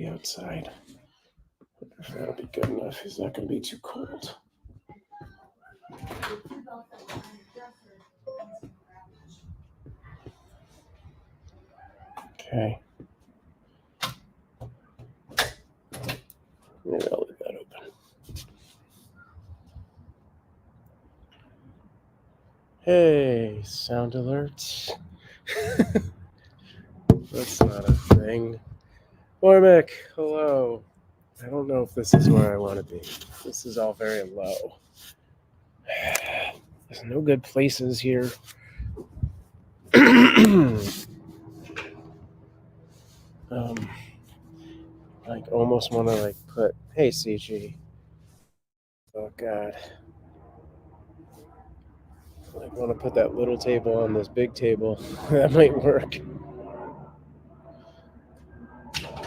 be outside. If that'll be good enough. Is that going to be too cold? Okay. Maybe I'll leave that open. Hey, sound alerts. That's not a thing. Ormic, hello. I don't know if this is where I want to be. This is all very low. There's no good places here. Like almost want to like put. Hey, CG. Oh God. Like want to put that little table on this big table. That might work.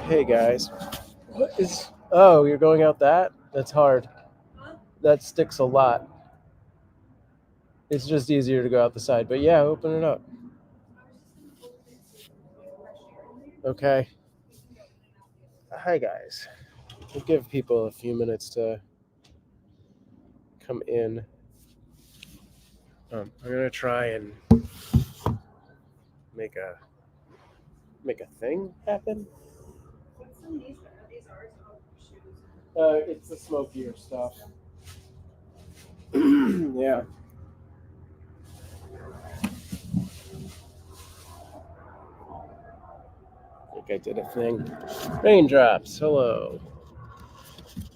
Hey guys. What is? Oh, you're going out that? That's hard. That sticks a lot. It's just easier to go out the side. But yeah, open it up. Okay. Hi guys. We'll give people a few minutes to come in. I'm gonna try and make a thing happen. It's the smokier stuff. Yeah. I think I did a thing. Raindrops. Hello.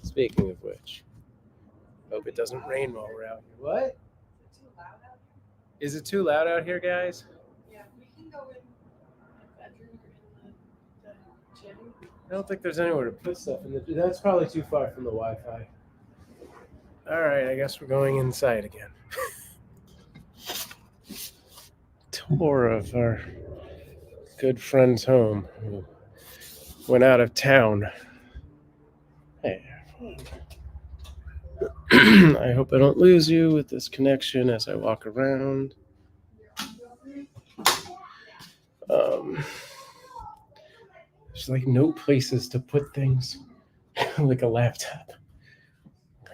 Speaking of which, hope it doesn't rain while we're out here. What? Is it too loud out here, guys? Yeah, we can go in the bedroom or in the gym. I don't think there's anywhere to put stuff in the. That's probably too far from the Wi-Fi. All right, I guess we're going inside again. Tour of our good friend's home who went out of town. Hey. I hope I don't lose you with this connection as I walk around. There's like no places to put things, like a laptop.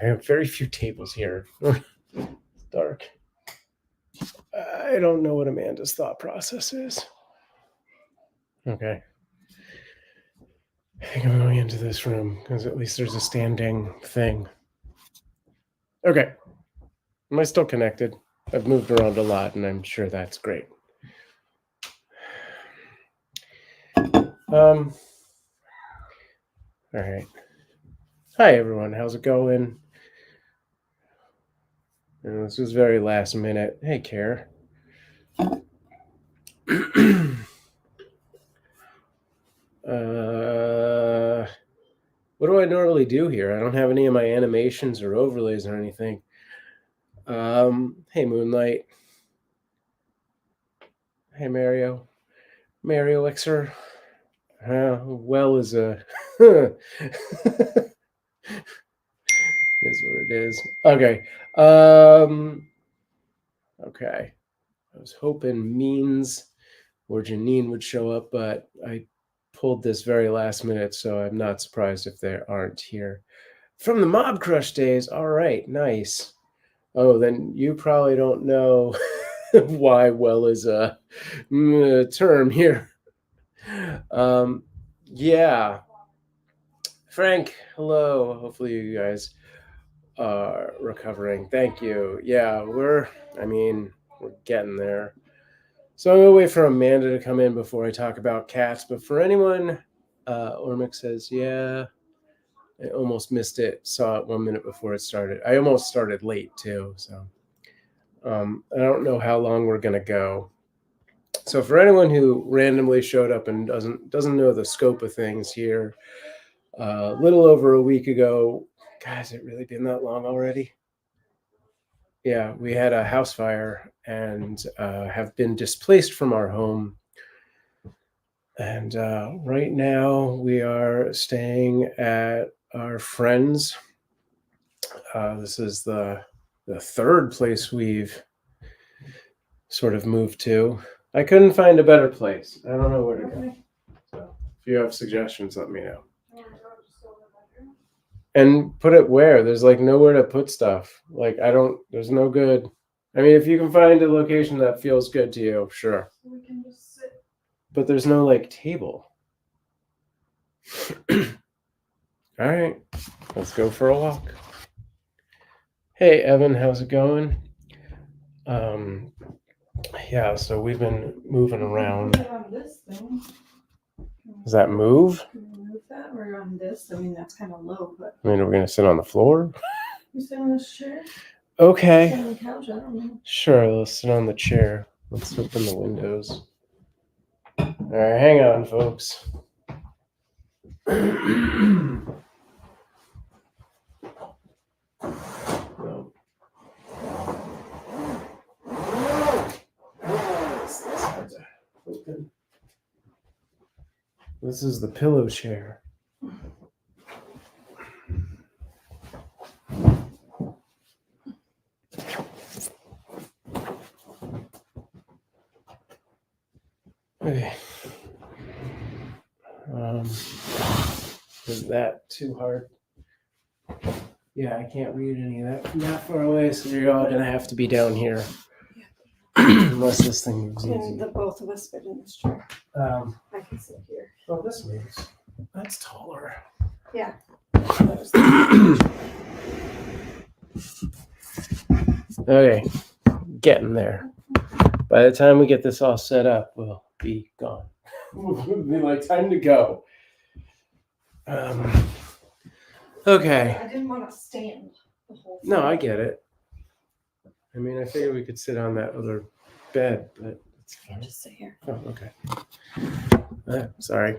I have very few tables here. It's dark. I don't know what Amanda's thought process is. Okay. I think I'm going into this room because at least there's a standing thing. Okay. Am I still connected? I've moved around a lot and I'm sure that's great. All right. Hi, everyone. How's it going? This was very last minute. Hey, Care. What do I normally do here? I don't have any of my animations or overlays or anything. Hey, Moonlight. Hey, Mario. Mario Elixir. Well is a... is what it is. Okay. Okay. I was hoping Means or Janine would show up, but I pulled this very last minute, so I'm not surprised if they aren't here. From the Mob Crush days. All right, nice. Oh, then you probably don't know why well is a term here. Yeah. Frank, hello. Hopefully you guys are recovering. Thank you. Yeah, we're getting there. So I'm going to wait for Amanda to come in before I talk about cats. But for anyone, Ormic says, yeah, I almost missed it. Saw it 1 minute before it started. I almost started late, too. So I don't know how long we're going to go. So for anyone who randomly showed up and doesn't know the scope of things here, a little over a week ago, guys, it really been that long already? Yeah, we had a house fire and have been displaced from our home. And right now we are staying at our friend's. This is the third place we've sort of moved to. I couldn't find a better place. I don't know where to go. So if you have suggestions, let me know. And put it where? There's like nowhere to put stuff. Like there's no good. I mean, if you can find a location that feels good to you, sure. So we can just sit. But there's no like table. All right, let's go for a walk. Hey, Evan, how's it going? Yeah, so we've been moving around. Put it on this thing. Does that move? Can we move that? Or on this? I mean, that's kind of low, but I mean, are we gonna sit on the floor? you sit on this chair? Sit Okay, on the couch? I don't know. sure. Let's sit on the chair. Let's open the windows. All right, hang on, folks. No. That's hard to open. This is the pillow chair. Okay. Is that too hard? Yeah, I can't read any of that from that far away, so you're all gonna have to be down here. Unless this thing moves And easy. the both of us fit in this chair. I can sit here. Oh, this moves. That's taller. Yeah. Okay, getting there. By the time we get this all set up, we'll be gone. It'll be like time to go. Okay. I didn't want to stand the whole thing. No, I get it. I mean, I figured we could sit on that other bed, but it's Yeah, fine. just sit here. Oh, okay. Sorry.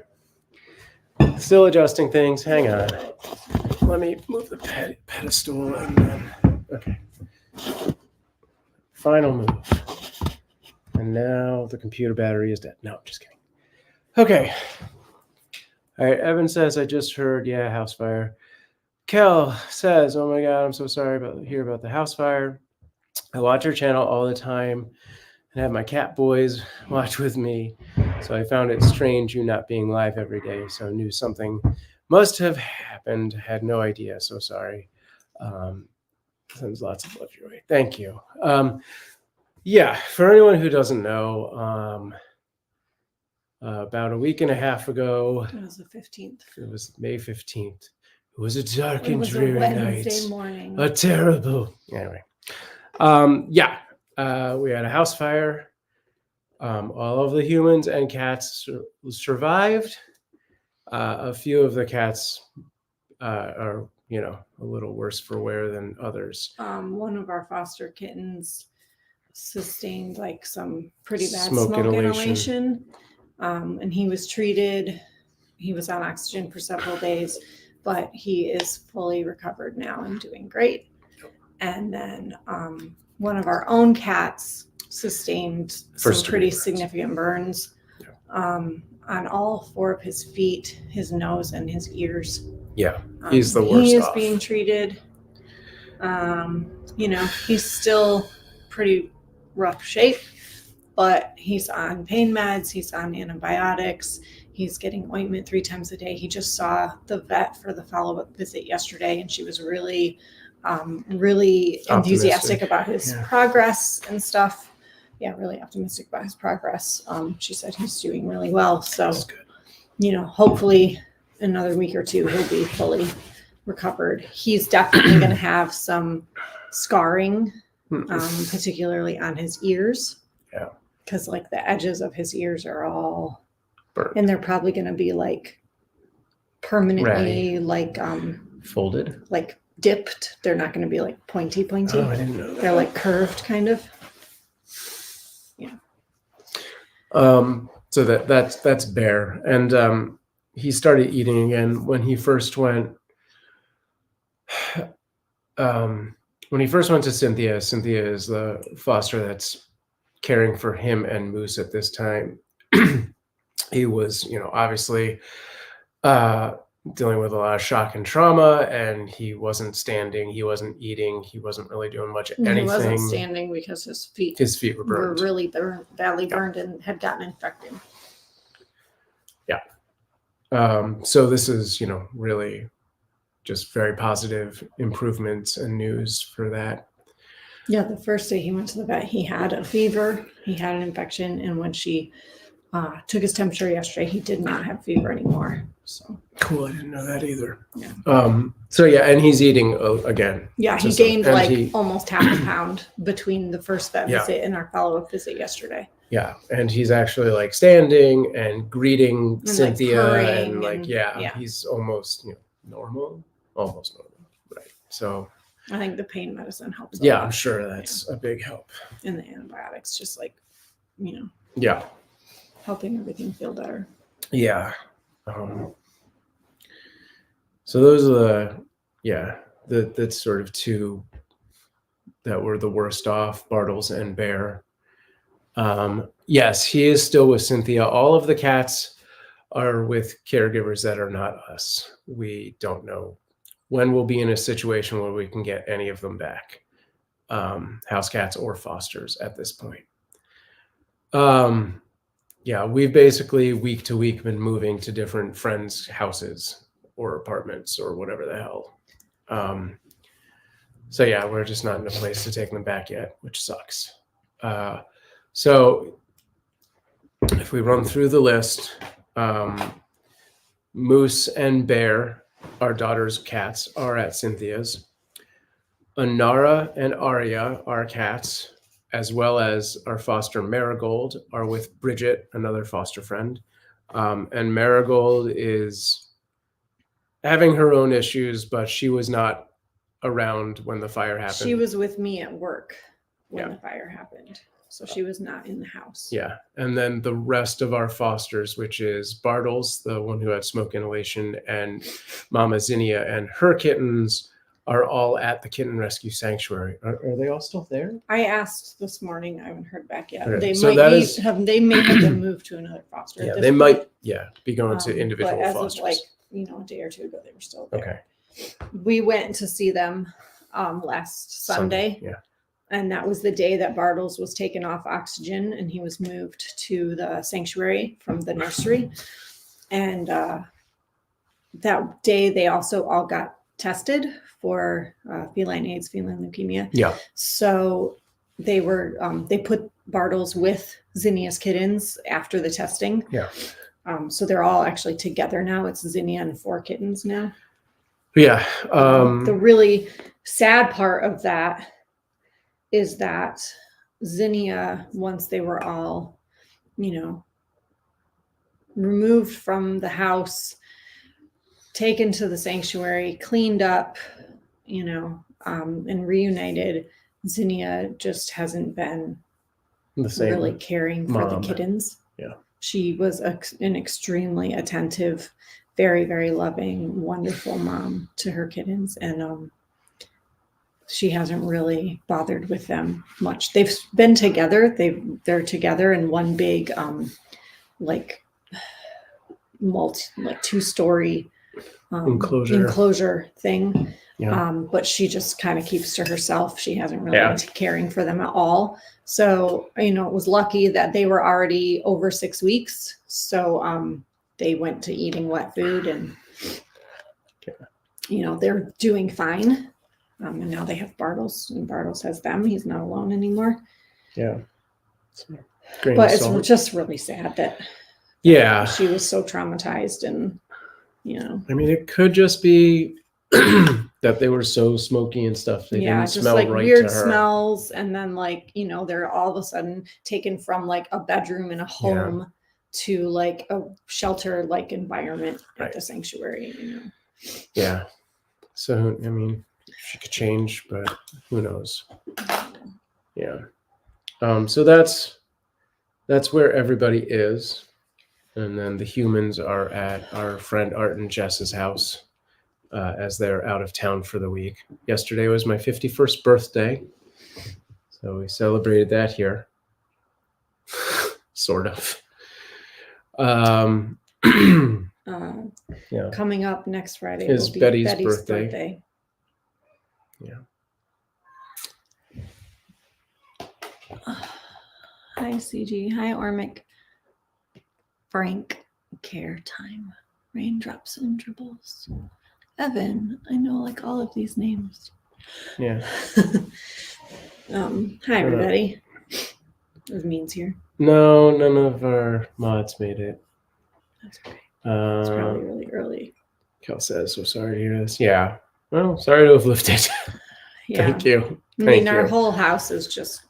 Still adjusting things. Hang on. Let me move the pedestal and then. Okay. Final move. And now the computer battery is dead. No, just kidding. Okay. All right. Evan says, I just heard, yeah, house fire. Kel says, oh my God, I'm so sorry about hear about the house fire. I watch your channel all the time and have my cat boys watch with me. So I found it strange you not being live every day. So I knew something must have happened. Had no idea. So sorry. Sends lots of love your way. Thank you. Yeah, for anyone who doesn't know, about a week and a half ago, It was the 15th. it was May 15th. It was a dark It and was a dreary Wednesday night. morning. A terrible. Anyway, we had a house fire. All of the humans and cats survived. A few of the cats are, a little worse for wear than others. One of our foster kittens sustained like some pretty bad Smoke smoke inhalation. inhalation. And he was treated. He was on oxygen for several days, but he is fully recovered now and doing great. And then one of our own cats sustained some pretty significant burns on all four of his feet, his nose, and his ears. Yeah, he's the worst. He is off. being treated. He's still pretty rough shape, but he's on pain meds. He's on antibiotics. He's getting ointment 3 times a day. He just saw the vet for the follow-up visit yesterday, and she was really enthusiastic about his progress and stuff. Yeah, really optimistic about his progress. She said he's doing really well. So, hopefully another week or two, he'll be fully recovered. He's definitely going to have some scarring, particularly on his ears. Yeah. Because like the edges of his ears are all burnt. And they're probably going to be like permanently ratty. Folded, like dipped. They're not going to be like pointy. Oh, I didn't know that. They're like curved kind of. Yeah. So that's Bear. And he started eating again when he first went. When he first went to Cynthia is the foster that's caring for him and Moose at this time. He was, obviously dealing with a lot of shock and trauma, and he wasn't standing, he wasn't eating, he wasn't really doing much anything. He wasn't standing because his feet were burned. Were really badly burned and had gotten infected. Yeah. So this is, really just very positive improvements and news for that. Yeah, the first day he went to the vet, he had a fever, he had an infection, and when she took his temperature yesterday, he did not have fever anymore. So cool, I didn't know that either. Yeah. So yeah, and he's eating again. Yeah, he gained almost half a pound between the first vet visit and our follow-up visit yesterday. Yeah, and he's actually like standing and greeting And, Cynthia, like, and like yeah, he's almost normal, almost normal, right? So I think the pain medicine helps. Yeah, I'm sure that's a big help. And the antibiotics, just like helping everything feel better. Yeah. So those are that's sort of two that were the worst off, Bartles and Bear. Yes, he is still with Cynthia. All of the cats are with caregivers that are not us. We don't know when we'll be in a situation where we can get any of them back, house cats or fosters at this point. We've basically week to week been moving to different friends' houses or apartments or whatever the hell. We're just not in a place to take them back yet, which sucks. So if we run through the list, Moose and Bear, our daughter's cats, are at Cynthia's. Anara and Arya, our cats, as well as our foster Marigold, are with Bridget, another foster friend. And Marigold is having her own issues, but she was not around when the fire happened. She was with me at work when the fire happened. So she was not in the house. Yeah. And then the rest of our fosters, which is Bartles, the one who had smoke inhalation, and Mama Zinnia and her kittens, are all at the Kitten Rescue Sanctuary. Are they all still there? I asked this morning. I haven't heard back yet. Okay. They may have been moved to another foster. Yeah, they might be going to individual but as fosters. Of a day or two ago, they were still there. Okay. We went to see them last Sunday. Yeah. And that was the day that Bartles was taken off oxygen and he was moved to the sanctuary from the nursery. And that day they also all got tested for feline AIDS, feline leukemia. Yeah. So they were they put Bartles with Zinnia's kittens after the testing. Yeah. So they're all actually together now. It's Zinnia and 4 kittens now. Yeah. The really sad part of that is that Zinnia, once they were all, removed from the house, taken to the sanctuary, cleaned up, and reunited, Zinnia just hasn't been really caring for the kittens. Yeah. She was an extremely attentive, very, very loving, wonderful mom to her kittens. And she hasn't really bothered with them much. They've been together. They're together in one big, 2-story enclosure thing. Yeah. But she just kind of keeps to herself. She hasn't really been caring for them at all. So, it was lucky that they were already over 6 weeks. So they went to eating wet food and, they're doing fine. And now they have Bartles, and Bartles has them. He's not alone anymore. Yeah. But it's just really sad that she was so traumatized and, I mean, it could just be that they were so smoky and stuff. They didn't smell right weird to her. smells. And then they're all of a sudden taken from a bedroom in a home to a shelter environment at the sanctuary, Yeah. So, I mean, she could change, but who knows? Yeah. So that's where everybody is. And then the humans are at our friend Art and Jess's house as they're out of town for the week. Yesterday was my 51st birthday. So we celebrated that here. Sort of. Coming up next Friday is will be Betty's birthday. Yeah. Hi, CG. Hi, Ormic. Frank. Care time. Raindrops and dribbles. Evan. I know like all of these names. Yeah. Hi everybody. There's means here. No, none of our mods made it. That's okay. It's probably really early. Kel says, so sorry to hear this. Yeah. Well, sorry to have lifted. Yeah. Thank you. I mean, our whole house is just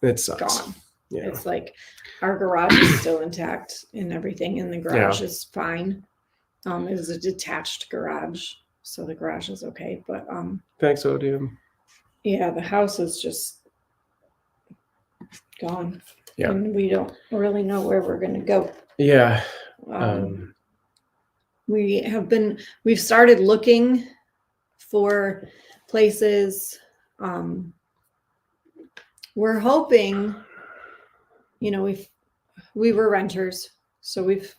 it sucks. Gone. Yeah. It's like our garage is still intact and everything in the garage is fine. It was a detached garage, so the garage is okay. But thanks, Odium. Yeah, the house is just gone. Yeah. And we don't really know where we're gonna go. Yeah. We've started looking for places. We're hoping, we were renters, so we've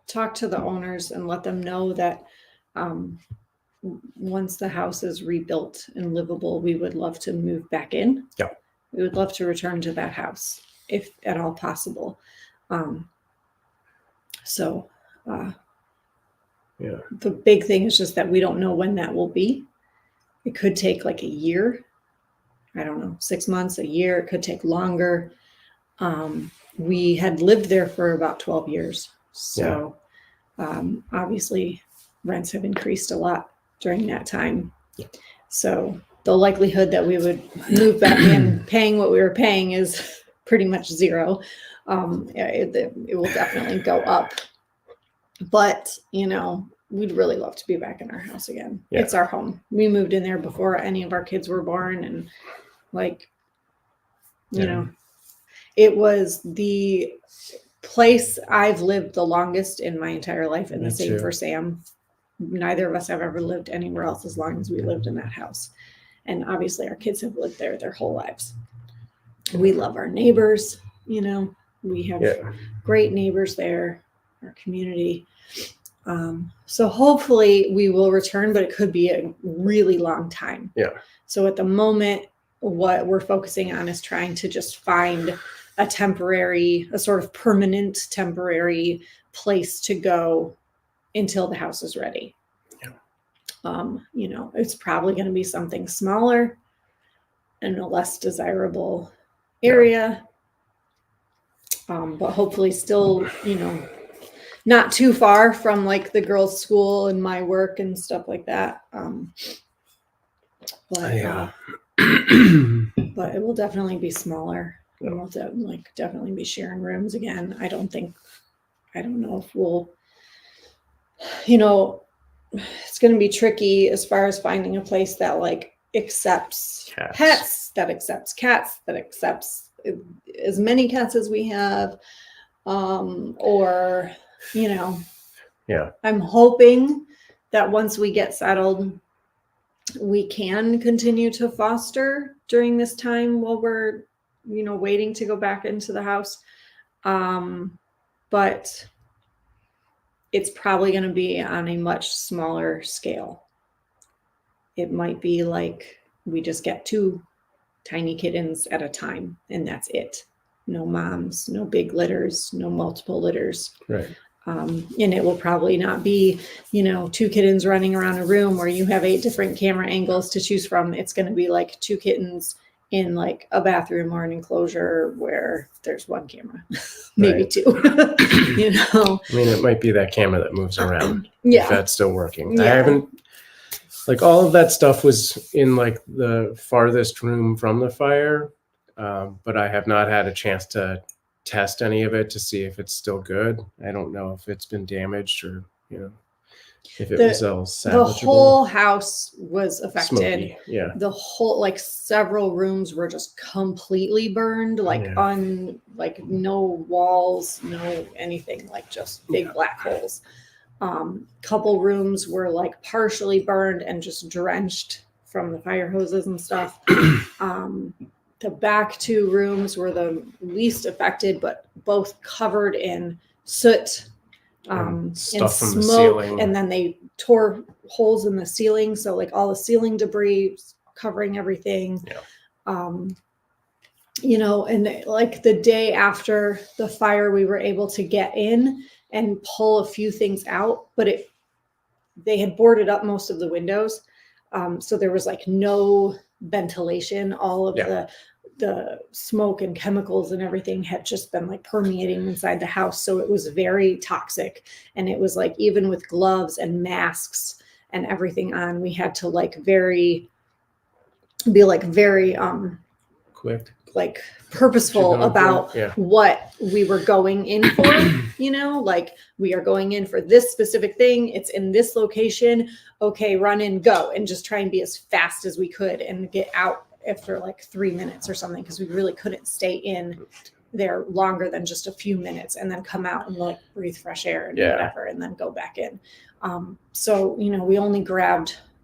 talked to the owners and let them know that once the house is rebuilt and livable, we would love to move back in. Yeah. We would love to return to that house if at all possible. Yeah. The big thing is just that we don't know when that will be. It could take like a year. I don't know, 6 months, a year. It could take longer. We had lived there for about 12 years. So obviously rents have increased a lot during that time. Yeah. So the likelihood that we would move back in paying what we were paying is pretty much zero. It will definitely go up. But, we'd really love to be back in our house again. Yeah. It's our home. We moved in there before any of our kids were born. And it was the place I've lived the longest in my entire life. And the same for Sam. Neither of us have ever lived anywhere else as long as we lived in that house. And obviously our kids have lived there their whole lives. We love our neighbors. We have great neighbors there, our community. So hopefully we will return, but it could be a really long time. Yeah. So at the moment, what we're focusing on is trying to just find a sort of permanent temporary place to go until the house is ready. Yeah. It's probably going to be something smaller and a less desirable area. But hopefully still, not too far from like the girls' school and my work and stuff like that. But it will definitely be smaller. Yeah. We'll definitely be sharing rooms again. I don't know if we'll, it's going to be tricky as far as finding a place that accepts pets, that accepts cats, that accepts as many cats as we have, or I'm hoping that once we get settled, we can continue to foster during this time while we're, waiting to go back into the house. But it's probably going to be on a much smaller scale. It might be like we just get 2 tiny kittens at a time, and that's it. No moms, no big litters, no multiple litters. Right. And it will probably not be, 2 kittens running around a room where you have 8 different camera angles to choose from. It's going to be like 2 kittens in like a bathroom or an enclosure where there's 1 camera, maybe 2. I mean, it might be that camera that moves around. Yeah. If that's still working. Yeah. I haven't, all of that stuff was in the farthest room from the fire. But I have not had a chance to test any of it to see if it's still good. I don't know if it's been damaged or, if it was all salvageable. The whole house was affected. Smoky. Yeah. The whole, several rooms were just completely burned, no walls, no anything, just big black holes. Couple rooms were partially burned and just drenched from the fire hoses and stuff. The back 2 rooms were the least affected, but both covered in soot and stuff from smoke. The ceiling. And then they tore holes in the ceiling. So all the ceiling debris covering everything. Yeah. And the day after the fire, we were able to get in and pull a few things out, but they had boarded up most of the windows. So there was like no ventilation. All of the smoke and chemicals and everything had just been like permeating inside the house. So it was very toxic. And it was like, even with gloves and masks and everything on, we had to like very Quick. like purposeful about what we were going in for, you know, like we are going in for this specific thing. It's in this location. Okay, run and go, and just try and be as fast as we could and get out after like 3 minutes or something, because we really couldn't stay in there longer than just a few minutes and then come out and like breathe fresh air and whatever and then go back in. So, you know,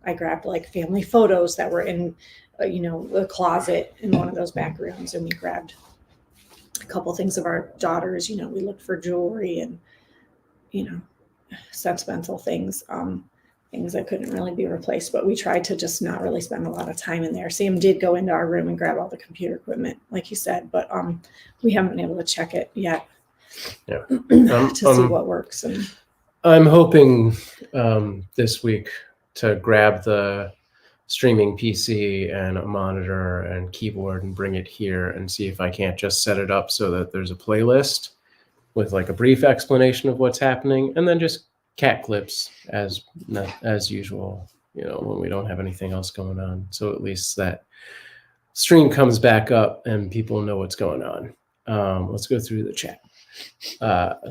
I grabbed like family photos that were in you know, a closet in one of those back rooms, and we grabbed a couple things of our daughters. You know, we looked for jewelry and, you know, sentimental things, things that couldn't really be replaced, but we tried to just not really spend a lot of time in there. Sam did go into our room and grab all the computer equipment, like you said, but we haven't been able to check it yet to see what works. And I'm hoping this week to grab the streaming PC and a monitor and keyboard and bring it here and see if I can't just set it up so that there's a playlist with like a brief explanation of what's happening, and then just cat clips as usual, you know, when we don't have anything else going on. So at least that stream comes back up and people know what's going on. Let's go through the chat.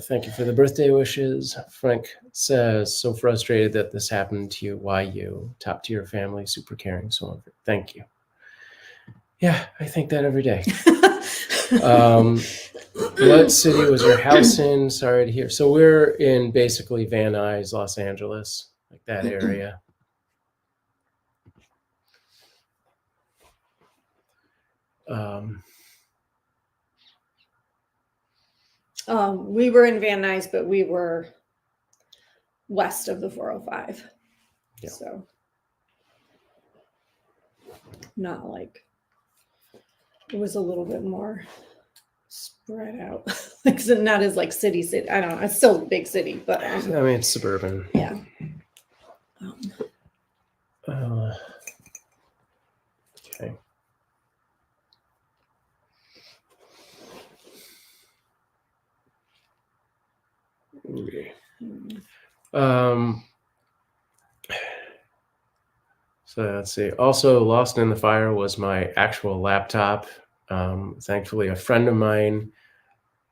Thank you for the birthday wishes. Frank says, so frustrated that this happened to you. Why you? Top tier family, super caring, so on. Thank you. Yeah, I think that every day. What city was your house in? Sorry to hear. So we're in basically Van Nuys, Los Angeles, like that area. We were in Van Nuys, but we were west of the 405. Yeah. So not like, it was a little bit more spread out. Like, not as like city. I don't know. It's still a big city, but I mean, it's suburban. Yeah. Okay. So let's see. Also, lost in the fire was my actual laptop. Thankfully, a friend of mine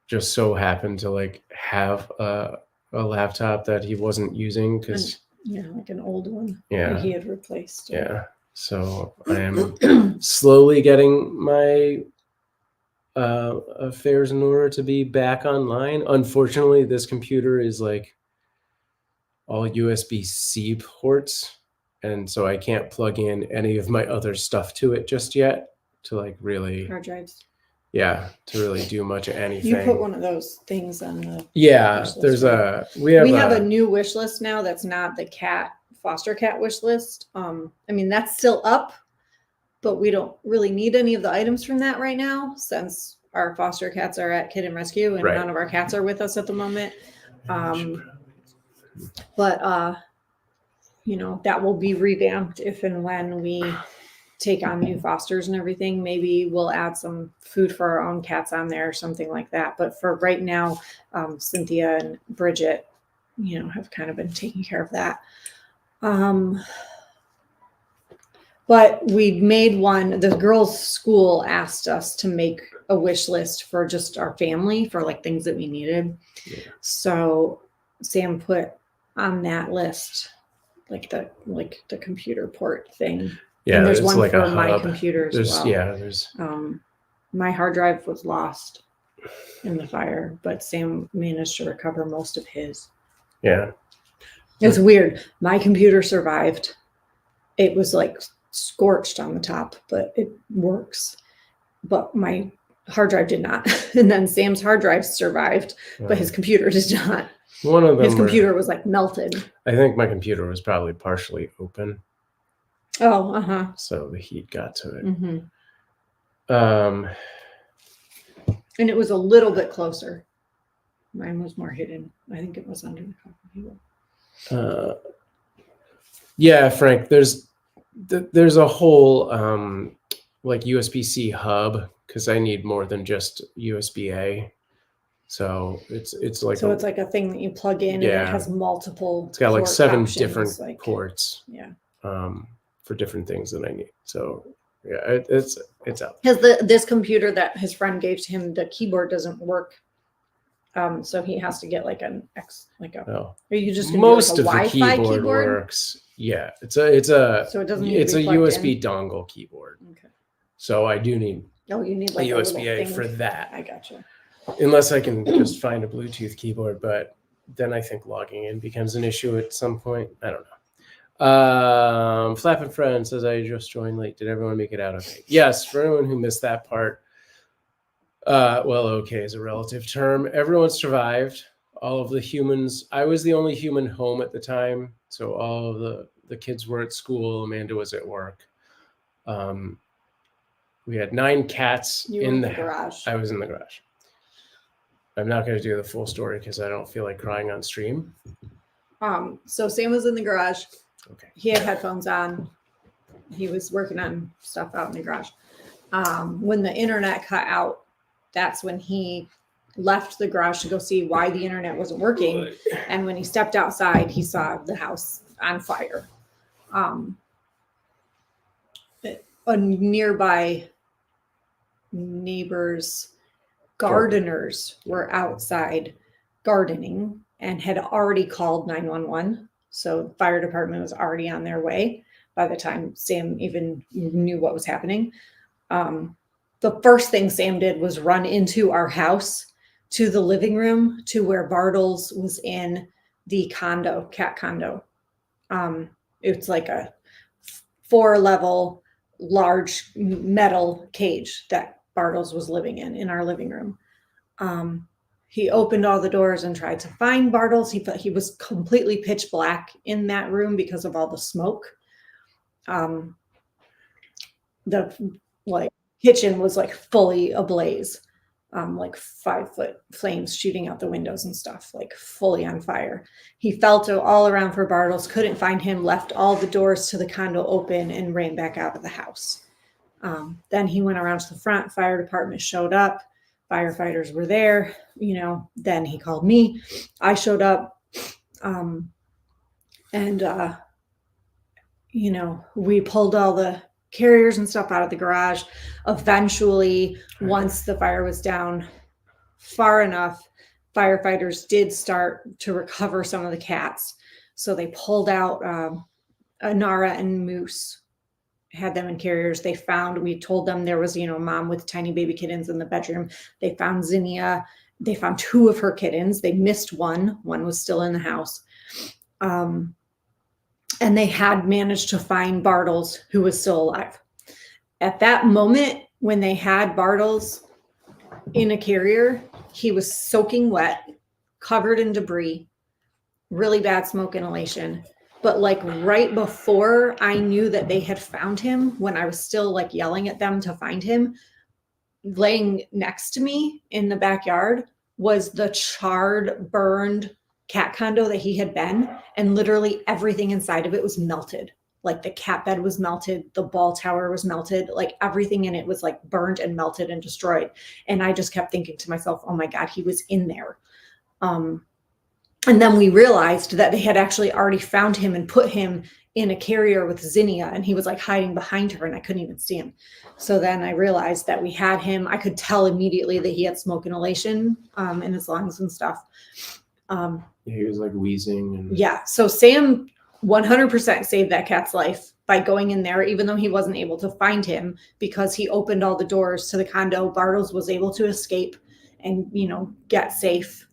just so happened to like have a laptop that he wasn't using because like an old one. Yeah, that he had replaced. Yeah. So I am slowly getting my affairs in order to be back online. Unfortunately, this computer is like all USB-C ports, and so I can't plug in any of my other stuff to it just yet to like really hard drives. Yeah, to really do much of anything. You put one of those things on the there's right? We have a new wish list now that's not the foster cat wish list. I mean, that's still up, but we don't really need any of the items from that right now since our foster cats are at Kid and Rescue and none of our cats are with us at the moment. But you know, that will be revamped if and when we take on new fosters and everything. Maybe we'll add some food for our own cats on there or something like that. But for right now, Cynthia and Bridget, you know, have kind of been taking care of that. But we made one. The girls' school asked us to make a wish list for just our family for like things that we needed. Yeah. So Sam put on that list like the computer port thing. Yeah, and there's one like for my computer as well. Yeah, there's. My hard drive was lost in the fire, but Sam managed to recover most of his. Yeah, it's weird. My computer survived. It was like scorched on the top, but it works. But my hard drive did not. And then Sam's hard drive survived, but his computer did not. One of them. His computer was like melted. I think my computer was probably partially open. Oh, So the heat got to it. Mm-hmm. And it was a little bit closer. Mine was more hidden. I think it was under the coffee table. Yeah, Frank, there's a whole like USB-C hub, because I need more than just USB-A. So it's like So it's like a thing that you plug in, and it has multiple. It's got like port 7 options, different like, ports yeah. For different things that I need. So yeah, it's out. Because this computer that his friend gave to him, the keyboard doesn't work. So he has to get like an Oh. Are you just gonna Most do like a of the Wi-Fi keyboard works. Yeah, it's a So it doesn't need it's to a be plugged USB in? dongle keyboard. Okay. So I do need Oh, you need a like a little USB-A thing. for that. I gotcha. Unless I can just find a Bluetooth keyboard, but then I think logging in becomes an issue at some point. I don't know. Flappin' Friend says, I just joined late. Did everyone make it out okay? Yes, for anyone who missed that part, well, okay is a relative term. Everyone survived. All of the humans. I was the only human home at the time, so all of the kids were at school. Amanda was at work. We had 9 cats in the garage. I was in the garage. I'm not going to do the full story because I don't feel like crying on stream. So Sam was in the garage. Okay. He had headphones on. He was working on stuff out in the garage. When the internet cut out, that's when he left the garage to go see why the internet wasn't working. And when he stepped outside, he saw the house on fire. A nearby neighbor's gardeners were outside gardening and had already called 911. So the fire department was already on their way by the time Sam even knew what was happening. The first thing Sam did was run into our house to the living room to where Bartles was in the condo, cat condo. It's like a 4-level large metal cage that Bartles was living in our living room. He opened all the doors and tried to find Bartles. He was completely pitch black in that room because of all the smoke. The kitchen was like fully ablaze, like 5-foot flames shooting out the windows and stuff, like fully on fire. He felt all around for Bartles, couldn't find him, left all the doors to the condo open and ran back out of the house. Then he went around to the front. Fire department showed up. Firefighters were there. Then he called me. I showed up. We pulled all the carriers and stuff out of the garage. Eventually, once the fire was down far enough, firefighters did start to recover some of the cats. So they pulled out Nara and Moose, had them in carriers. We told them there was, a mom with tiny baby kittens in the bedroom. They found Zinnia. They found 2 of her kittens. They missed one. One was still in the house. And they had managed to find Bartles, who was still alive. At that moment, when they had Bartles in a carrier, he was soaking wet, covered in debris, really bad smoke inhalation. But like right before I knew that they had found him, when I was still like yelling at them to find him, laying next to me in the backyard was the charred, burned cat condo that he had been, and literally everything inside of it was melted. Like the cat bed was melted, the ball tower was melted, like everything in it was like burned and melted and destroyed. And I just kept thinking to myself, oh my God, he was in there. And then we realized that they had actually already found him and put him in a carrier with Zinnia, and he was like hiding behind her and I couldn't even see him. So then I realized that we had him. I could tell immediately that he had smoke inhalation in his lungs and stuff. He was like wheezing. Yeah. So Sam 100% saved that cat's life by going in there, even though he wasn't able to find him, because he opened all the doors to the condo. Bartles was able to escape and, get safe.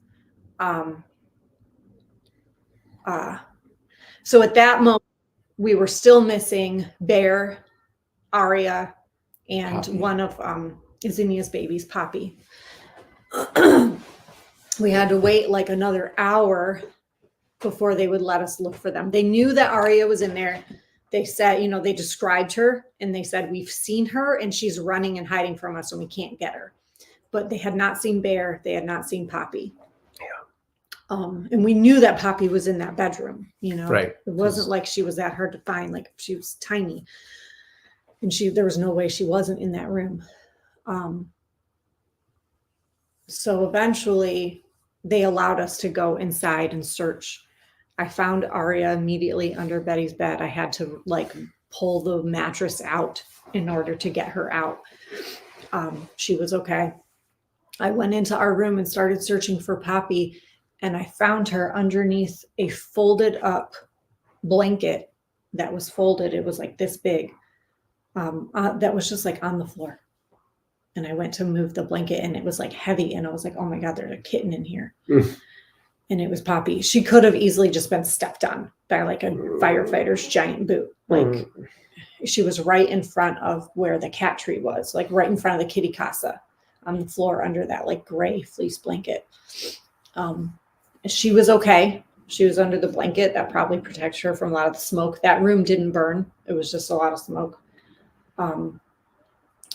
So at that moment, we were still missing Bear, Aria, and Poppy. One of Zinnia's babies, Poppy. We had to wait like another hour before they would let us look for them. They knew that Aria was in there. They said, they described her and they said, we've seen her and she's running and hiding from us and we can't get her. But they had not seen Bear. They had not seen Poppy. And we knew that Poppy was in that bedroom, you know. Right. It wasn't like she was that hard to find. Like, she was tiny, and there was no way she wasn't in that room. So eventually they allowed us to go inside and search. I found Aria immediately under Betty's bed. I had to like pull the mattress out in order to get her out. She was okay. I went into our room and started searching for Poppy, and I found her underneath a folded up blanket that was folded. It was like this big. That was just like on the floor. And I went to move the blanket, and it was like heavy. And I was like, oh my God, there's a kitten in here. And it was Poppy. She could have easily just been stepped on by like a firefighter's giant boot. Like, she was right in front of where the cat tree was, like right in front of the kitty casa on the floor under that like gray fleece blanket. She was okay. She was under the blanket. That probably protects her from a lot of the smoke. That room didn't burn. It was just a lot of smoke.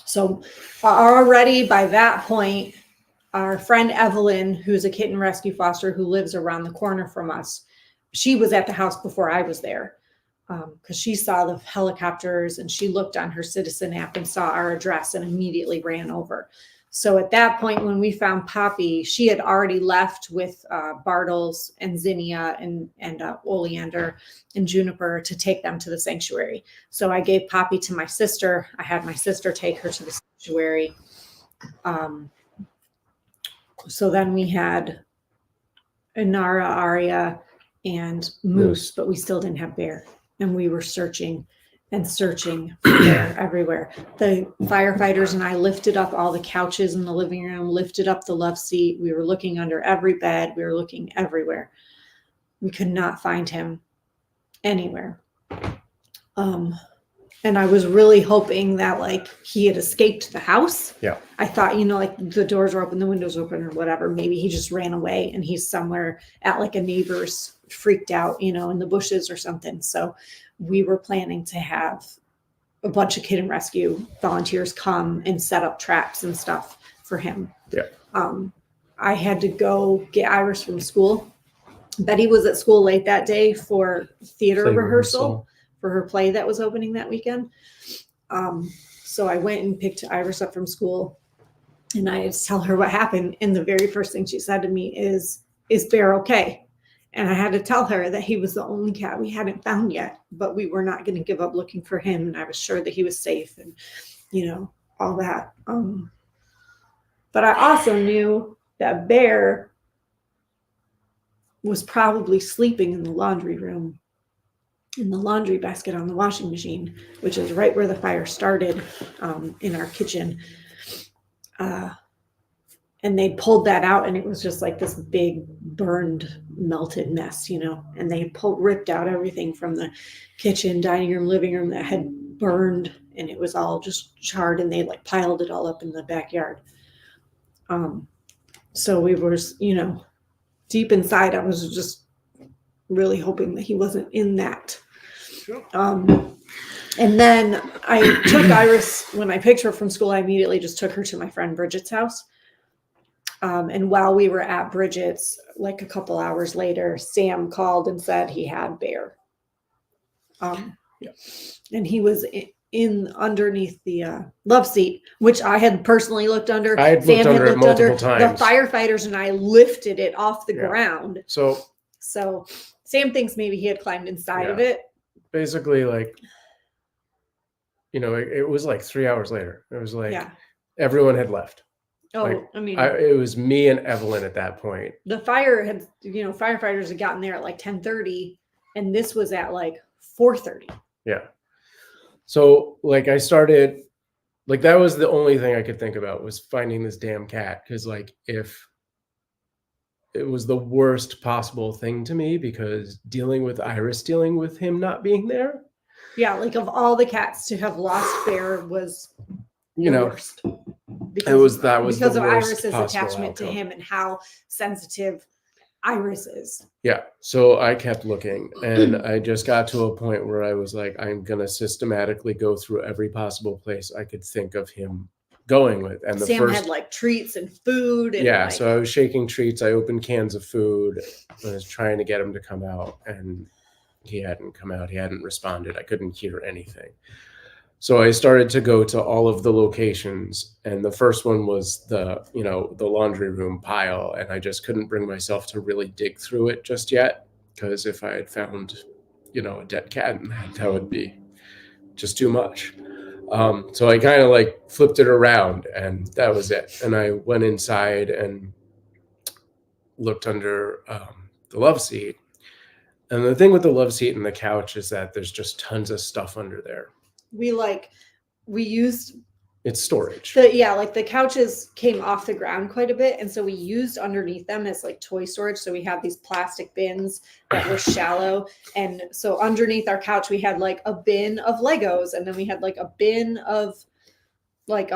So already by that point, our friend Evelyn, who's a kitten rescue foster who lives around the corner from us, she was at the house before I was there, because she saw the helicopters, and she looked on her Citizen app and saw our address and immediately ran over. So at that point, when we found Poppy, she had already left with Bartles and Zinnia and Oleander and Juniper to take them to the sanctuary. So I gave Poppy to my sister. I had my sister take her to the sanctuary. So then we had Inara, Aria, and Moose, but we still didn't have Bear. And we were searching and searching for Bear everywhere. The firefighters and I lifted up all the couches in the living room, lifted up the love seat. We were looking under every bed. We were looking everywhere. We could not find him anywhere. And I was really hoping that like he had escaped the house. Yeah. I thought, you know, like the doors were open, the windows open or whatever. Maybe he just ran away and he's somewhere at like a neighbor's, freaked out, you know, in the bushes or something. So we were planning to have a bunch of kitten rescue volunteers come and set up traps and stuff for him. Yeah. I had to go get Iris from school. Betty was at school late that day for theater rehearsal for her play that was opening that weekend. So I went and picked Iris up from school, and I had to tell her what happened. And the very first thing she said to me is Bear okay? And I had to tell her that he was the only cat we hadn't found yet, but we were not going to give up looking for him. And I was sure that he was safe and, you know, all that. But I also knew that Bear was probably sleeping in the laundry room, in the laundry basket on the washing machine, which is right where the fire started, in our kitchen. And they pulled that out, and it was just like this big burned, melted mess, you know, and they ripped out everything from the kitchen, dining room, living room that had burned, and it was all just charred, and they like piled it all up in the backyard. So we were, you know, deep inside, I was just really hoping that he wasn't in that. And then I took Iris, when I picked her from school, I immediately just took her to my friend Bridget's house. And while we were at Bridget's, like a couple hours later, Sam called and said he had Bear. And he was in underneath the love seat, which I had personally looked under. I had Sam looked under it multiple times. The firefighters and I lifted it off the ground. So Sam thinks maybe he had climbed inside of it. Basically, like, you know, it was like 3 hours later. It was like everyone had left. Oh, like, I mean, it was me and Evelyn at that point. The fire had, you know, firefighters had gotten there at like 10:30, and this was at like 4:30. Yeah. So like I started, like that was the only thing I could think about was finding this damn cat. Cause like if it was the worst possible thing to me, because dealing with him not being there. Yeah. Like of all the cats to have lost Bear was, you know, worst. Because of Iris's attachment to him and how sensitive Iris is. Yeah. So I kept looking, and I just got to a point where I was like, I'm going to systematically go through every possible place I could think of him going with. And Sam had like treats and food. And yeah, like, so I was shaking treats. I opened cans of food. I was trying to get him to come out, and he hadn't come out. He hadn't responded. I couldn't hear anything. So I started to go to all of the locations, and the first one was the laundry room pile, and I just couldn't bring myself to really dig through it just yet, because if I had found, a dead cat in that would be just too much. So I kind of like flipped it around, and that was it. And I went inside and looked under the love seat. And the thing with the love seat and the couch is that there's just tons of stuff under there. We used it's storage. Like the couches came off the ground quite a bit, and so we used underneath them as like toy storage. So we have these plastic bins that were shallow, and so underneath our couch we had like a bin of Legos, and then we had like a bin of like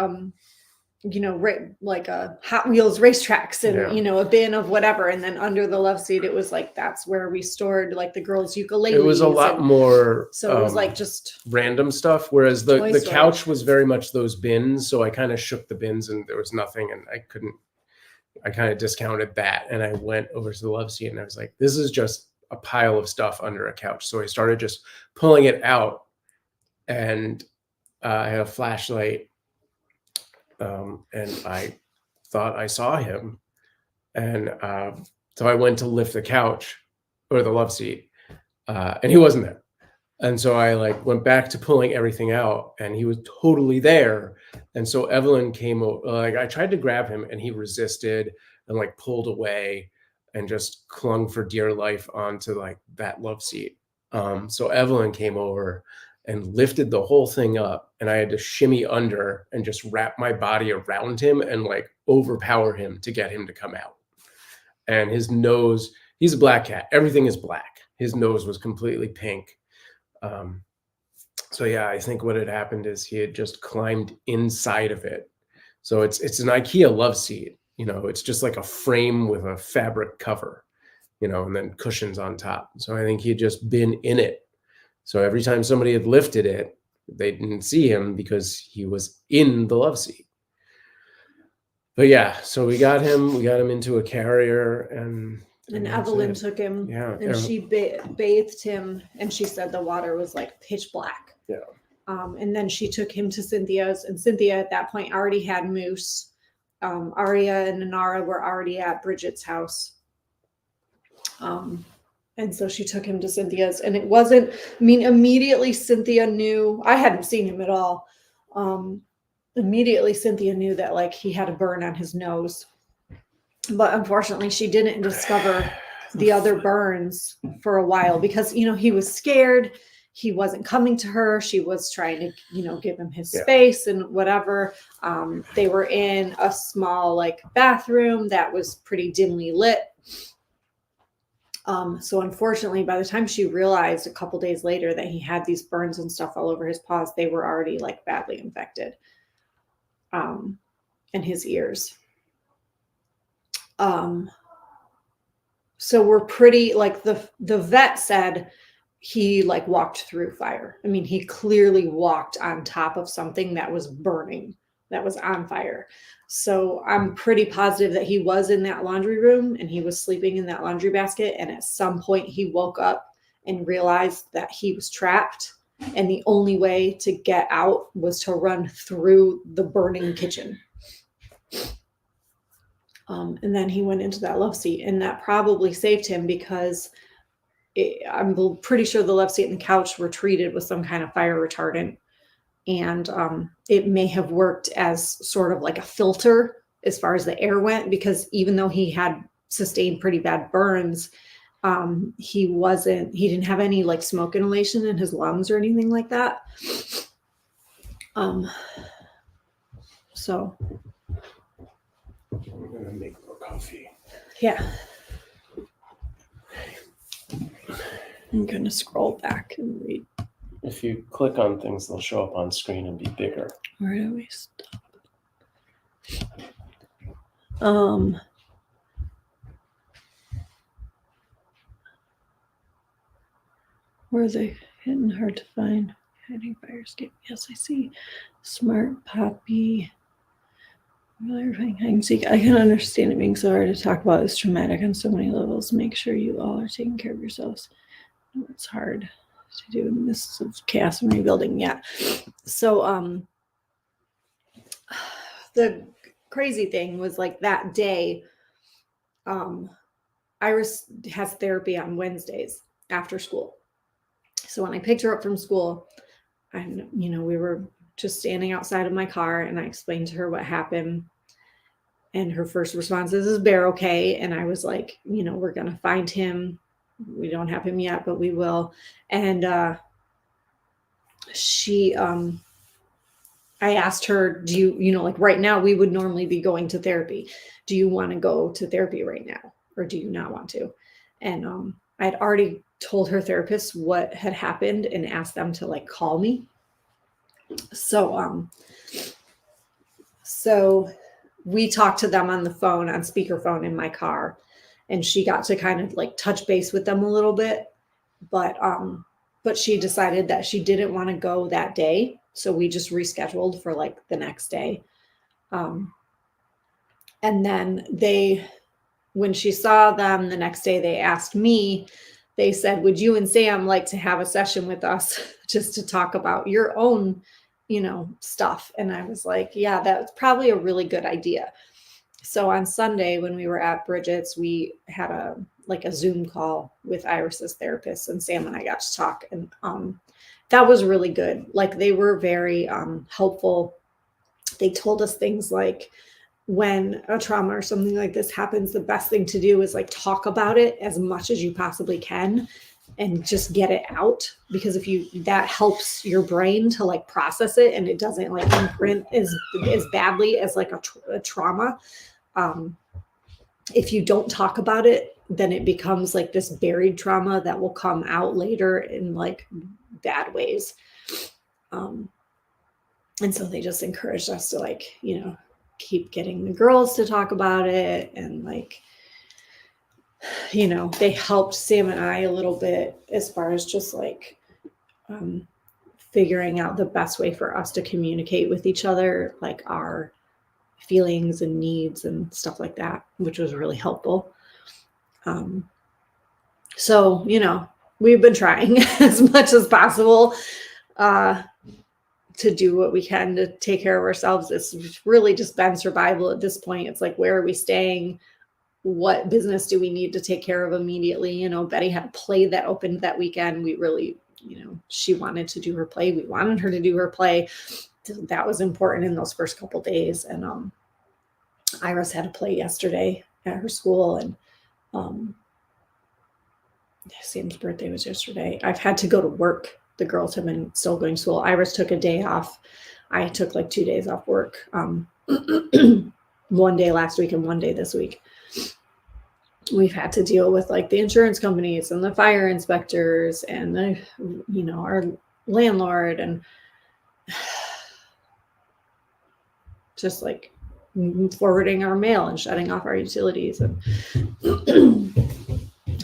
like a Hot Wheels racetracks, and a bin of whatever. And then under the love seat, it was like that's where we stored like the girls' ukuleles. It was a lot more. So it was like just random stuff. Whereas the couch was very much those bins. So I kind of shook the bins, and there was nothing, and I kind of discounted that, and I went over to the love seat, and I was like, this is just a pile of stuff under a couch. So I started just pulling it out, and I had a flashlight. And I thought I saw him. And so I went to lift the couch or the love seat, and he wasn't there. And so I like went back to pulling everything out, and he was totally there. And so Evelyn came over, like I tried to grab him, and he resisted and like pulled away and just clung for dear life onto like that love seat. So Evelyn came over and lifted the whole thing up, and I had to shimmy under and just wrap my body around him and like overpower him to get him to come out. And his nose, he's a black cat. Everything is black. His nose was completely pink. So yeah, I think what had happened is he had just climbed inside of it. So it's an IKEA love seat. It's just like a frame with a fabric cover, and then cushions on top. So I think he had just been in it. So every time somebody had lifted it, they didn't see him because he was in the love seat. But yeah, so we got him into a carrier, and Evelyn took him, and she bathed him, and she said the water was like pitch black. Yeah. And then she took him to Cynthia's, and Cynthia at that point already had Moose. Aria and Nanara were already at Bridget's house. And so she took him to Cynthia's, and it wasn't, immediately Cynthia knew, I hadn't seen him at all. Immediately Cynthia knew that like he had a burn on his nose, but unfortunately she didn't discover the other burns for a while because, he was scared. He wasn't coming to her. She was trying to, give him his space and whatever. They were in a small like bathroom that was pretty dimly lit. So unfortunately, by the time she realized a couple days later that he had these burns and stuff all over his paws, they were already like badly infected, in his ears. So we're pretty like the vet said he like walked through fire. He clearly walked on top of something that was burning, that was on fire. So I'm pretty positive that he was in that laundry room and he was sleeping in that laundry basket. And at some point he woke up and realized that he was trapped. And the only way to get out was to run through the burning kitchen. And then he went into that love seat, and that probably saved him because I'm pretty sure the love seat and the couch were treated with some kind of fire retardant. And it may have worked as sort of like a filter as far as the air went, because even though he had sustained pretty bad burns, he didn't have any like smoke inhalation in his lungs or anything like that. So I'm gonna make more coffee. Yeah. I'm gonna scroll back and read. If you click on things, they'll show up on screen and be bigger. Where do we stop? Where are they hidden? Hard to find. Hiding fire escape. Yes, I see. Smart Poppy. I can understand it being so hard to talk about. It's traumatic on so many levels. Make sure you all are taking care of yourselves. It's hard to do in the midst of chaos and rebuilding. Yeah. So the crazy thing was like that day, Iris has therapy on Wednesdays after school. So when I picked her up from school, and we were just standing outside of my car, and I explained to her what happened. And her first response is Bear okay? And I was like, we're going to find him. We don't have him yet, but we will. And I asked her, do you, like right now, we would normally be going to therapy. Do you want to go to therapy right now? Or do you not want to? And I'd already told her therapist what had happened and asked them to like call me. So we talked to them on the phone, on speakerphone in my car, and she got to kind of like touch base with them a little bit, but she decided that she didn't want to go that day, so we just rescheduled for like the next day. And then when she saw them the next day, they asked me, they said, would you and Sam like to have a session with us just to talk about your own stuff? And I was like, yeah, that's probably a really good idea. So on Sunday, when we were at Bridget's, we had a Zoom call with Iris's therapist, and Sam and I got to talk. And that was really good. Like, they were very helpful. They told us things like, when a trauma or something like this happens, the best thing to do is like talk about it as much as you possibly can and just get it out, because that helps your brain to like process it, and it doesn't like imprint as badly as like a trauma. If you don't talk about it, then it becomes like this buried trauma that will come out later in like bad ways. And so they just encouraged us to like, keep getting the girls to talk about it. And like, they helped Sam and I a little bit as far as just like figuring out the best way for us to communicate with each other, like our feelings and needs and stuff like that, which was really helpful. So, we've been trying as much as possible to do what we can to take care of ourselves. It's really just been survival at this point. It's like, where are we staying? What business do we need to take care of immediately? Betty had a play that opened that weekend. We really, she wanted to do her play. We wanted her to do her play. That was important in those first couple days. And Iris had a play yesterday at her school, and Sam's birthday was yesterday. I've had to go to work. The girls have been still going to school. Iris took a day off. I took like 2 days off work. 1 day last week and 1 day this week. We've had to deal with like the insurance companies and the fire inspectors and the, our landlord, and just like forwarding our mail and shutting off our utilities. And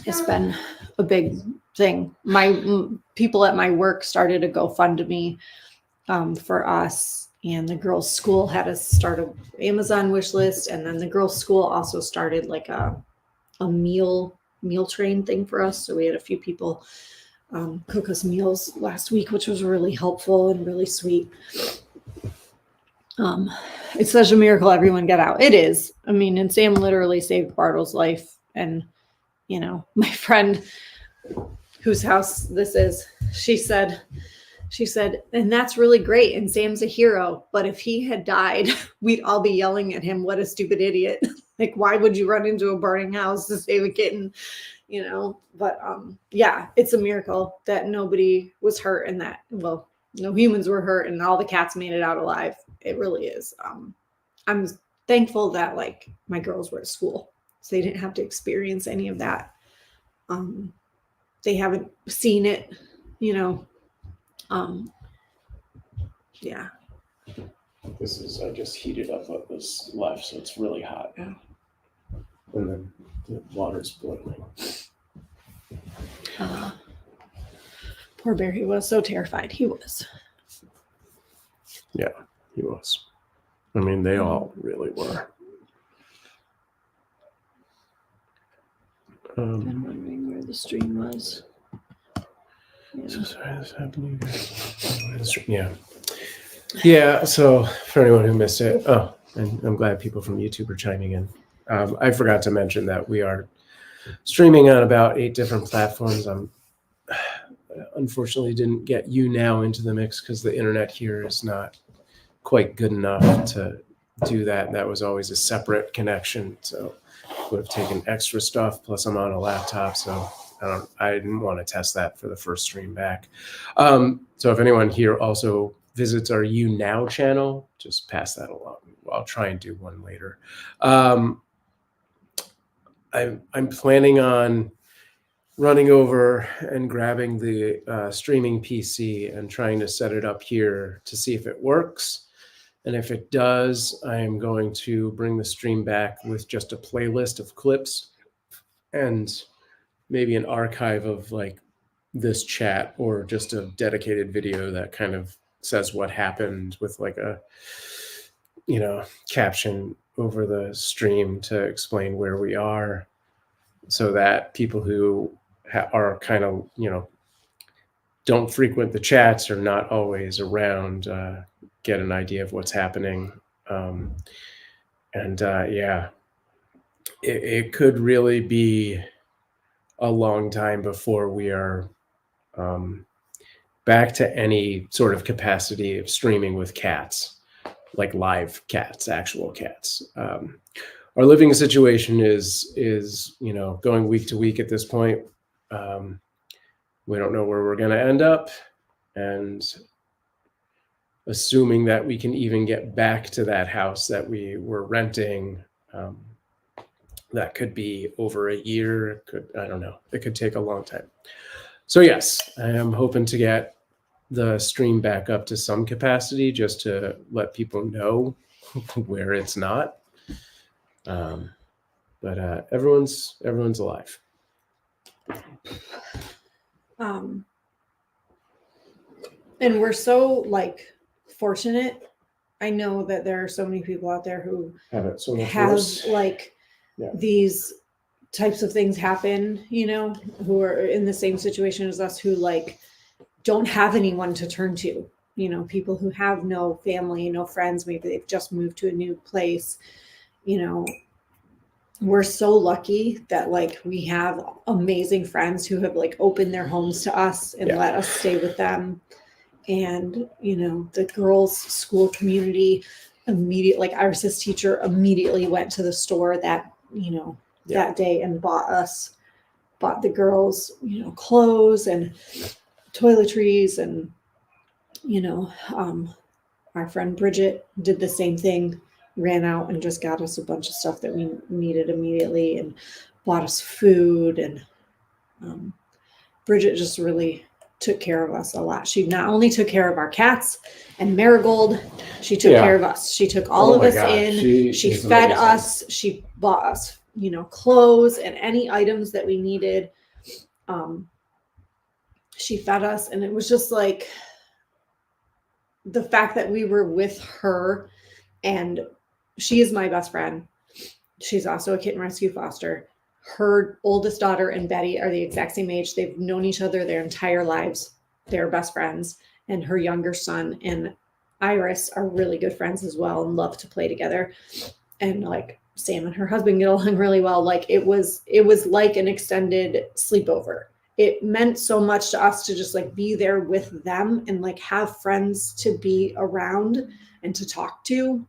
it's been a big thing. My people at my work started a GoFundMe for us, and the girls' school had us start an Amazon wish list, and then the girls' school also started like a meal train thing for us. So we had a few people cook us meals last week, which was really helpful and really sweet. It's such a miracle everyone got out. It is. I mean, and Sam literally saved Bartle's life. And, my friend whose house this is, she said, and that's really great. And Sam's a hero. But if he had died, we'd all be yelling at him, what a stupid idiot. Like, why would you run into a burning house to save a kitten? But yeah, it's a miracle that nobody was hurt, and that, well, no humans were hurt, and all the cats made it out alive. It really is. I'm thankful that like my girls were at school, so they didn't have to experience any of that. They haven't seen it, yeah. I just heated up what was left, so it's really hot now. And then the water's boiling. Poor Bear, he was so terrified. He was. Yeah, he was. I mean, they all really were. I'm wondering where the stream was. So sorry this happened to you guys. Yeah. So for anyone who missed it, and I'm glad people from YouTube are chiming in. I forgot to mention that we are streaming on about 8 different platforms. I'm unfortunately didn't get YouNow into the mix because the internet here is not quite good enough to do that. That was always a separate connection, so would have taken extra stuff. Plus, I'm on a laptop, so I didn't want to test that for the first stream back. So if anyone here also visits our YouNow channel, just pass that along. I'll try and do one later. I'm planning on running over and grabbing the streaming PC and trying to set it up here to see if it works. And if it does, I am going to bring the stream back with just a playlist of clips and maybe an archive of like this chat or just a dedicated video that kind of says what happened with like a, caption over the stream to explain where we are so that people who are kind of, don't frequent the chats or not always around, get an idea of what's happening. It could really be a long time before we are back to any sort of capacity of streaming with cats, like live cats, actual cats. Our living situation is going week to week at this point. We don't know where we're going to end up, and assuming that we can even get back to that house that we were renting, that could be over a year. I don't know. It could take a long time. So yes, I am hoping to get the stream back up to some capacity just to let people know where it's not. But everyone's alive. And we're so fortunate. I know that there are so many people out there who have so much worse. These types of things happen, who are in the same situation as us, who don't have anyone to turn to, people who have no family, no friends, maybe they've just moved to a new place. We're so lucky that we have amazing friends who have opened their homes to us and let us stay with them. And the girls' school community immediately, Iris's teacher immediately went to the store that that day and bought the girls clothes and toiletries, and our friend Bridget did the same thing, ran out and just got us a bunch of stuff that we needed immediately and bought us food. And Bridget just really took care of us a lot. She not only took care of our cats and Marigold, she took care of us. She took all of us in. She fed us. She bought us, clothes and any items that we needed. She fed us, and it was just the fact that we were with her, and she is my best friend. She's also a kitten rescue foster. Her oldest daughter and Betty are the exact same age. They've known each other their entire lives. They're best friends. And her younger son and Iris are really good friends as well and love to play together. And Sam and her husband get along really well. It was like an extended sleepover. It meant so much to us to just be there with them and have friends to be around and to talk to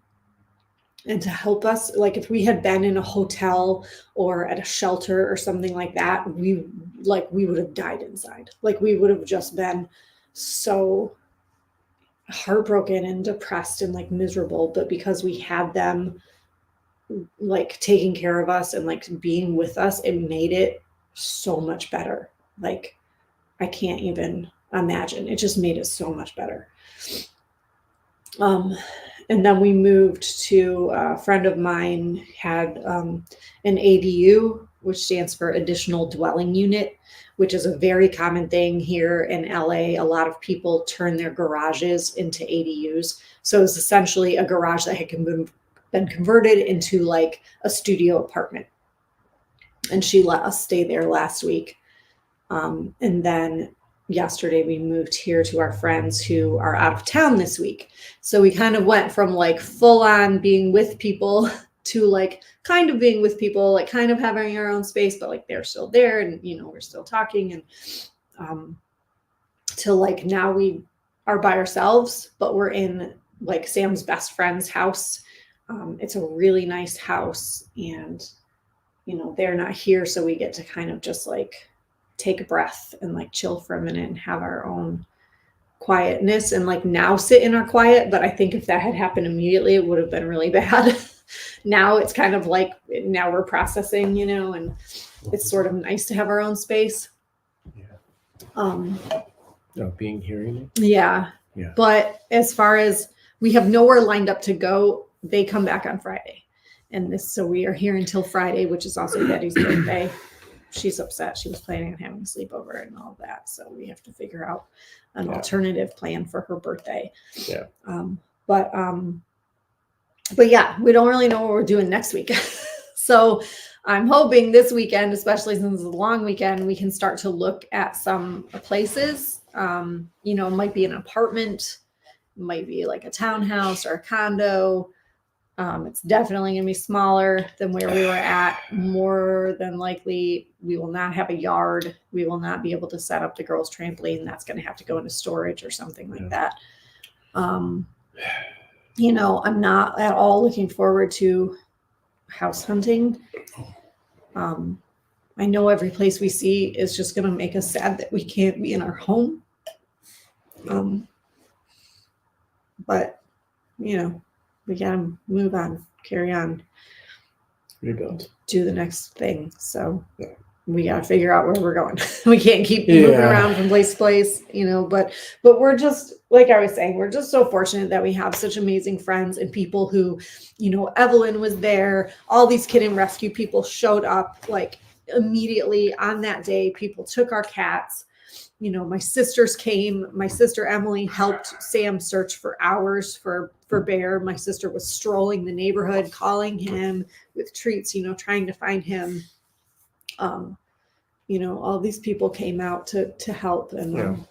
and to help us. If we had been in a hotel or at a shelter or something like that, we would have died inside. We would have just been so heartbroken and depressed and miserable. But because we had them taking care of us and being with us, it made it so much better. I can't even imagine. It just made it so much better. And then we moved to a friend of mine had an ADU which stands for additional dwelling unit, which is a very common thing here in LA. A lot of people turn their garages into ADUs. So it's essentially a garage that had been converted into like a studio apartment. And she let us stay there last week. And then yesterday we moved here to our friends who are out of town this week. So we kind of went from like full on being with people to like kind of being with people, like kind of having our own space, but like they're still there and, you know, we're still talking, and to like now we are by ourselves, but we're in like Sam's best friend's house. It's a really nice house, and, you know, they're not here. So we get to kind of just like take a breath and like chill for a minute and have our own quietness and like now sit in our quiet. But I think if that had happened immediately, it would have been really bad. Now it's kind of like, now we're processing, you know, and it's sort of nice to have our own space. Being here. Yeah. But as far as we have nowhere lined up to go, they come back on Friday. So we are here until Friday, which is also Betty's birthday. She's upset. She was planning on having a sleepover and all of that. So we have to figure out an alternative plan for her birthday. Yeah. But yeah, we don't really know what we're doing next week. So I'm hoping this weekend, especially since it's a long weekend, we can start to look at some places. You know, it might be an apartment, it might be like a townhouse or a condo. It's definitely going to be smaller than where we were at. More than likely, we will not have a yard. We will not be able to set up the girls' trampoline. That's going to have to go into storage or something like that. You know, I'm not at all looking forward to house hunting. I know every place we see is just going to make us sad that we can't be in our home. But, you know, we got to move on, carry on, rebuild, do the next thing. So we got to figure out where we're going. We can't keep moving around from place to place, you know, but we're just, like I was saying, we're just so fortunate that we have such amazing friends and people who, you know, Evelyn was there. All these kitten rescue people showed up like immediately on that day. People took our cats. You know, my sisters came. My sister Emily helped Sam search for hours for Bear. My sister was strolling the neighborhood, calling him with treats, you know, trying to find him. You know, all these people came out to help. And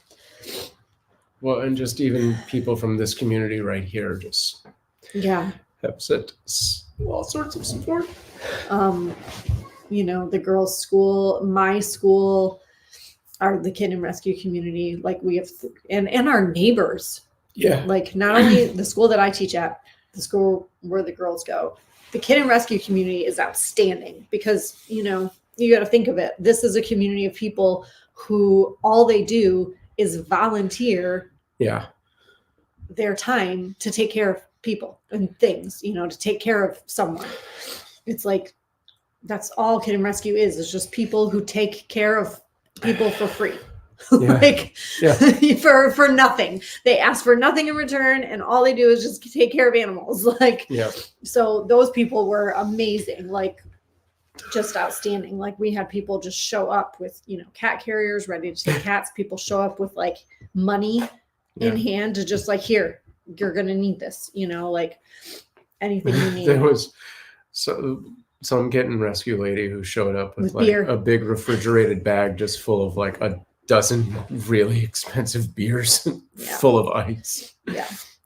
well, and just even people from this community right here just have sent all sorts of support. You know, the girls' school, my school, the kitten rescue community, like we have, and our neighbors. Yeah. Like not only the school that I teach at, the school where the girls go, the kitten rescue community is outstanding because, you know, you got to think of it. This is a community of people who all they do is volunteer their time to take care of people and things, you know, to take care of someone. It's like, that's all kitten rescue is. It's just people who take care of people for free. For nothing. They ask for nothing in return, and all they do is just take care of animals. So those people were amazing, like just outstanding. Like we had people just show up with, you know, cat carriers ready to take cats. People show up with like money in hand to just like, here, you're gonna need this, you know, like anything you need. There was some kitten rescue lady who showed up with like beer. A big refrigerated bag just full of like a dozen really expensive beers full of ice.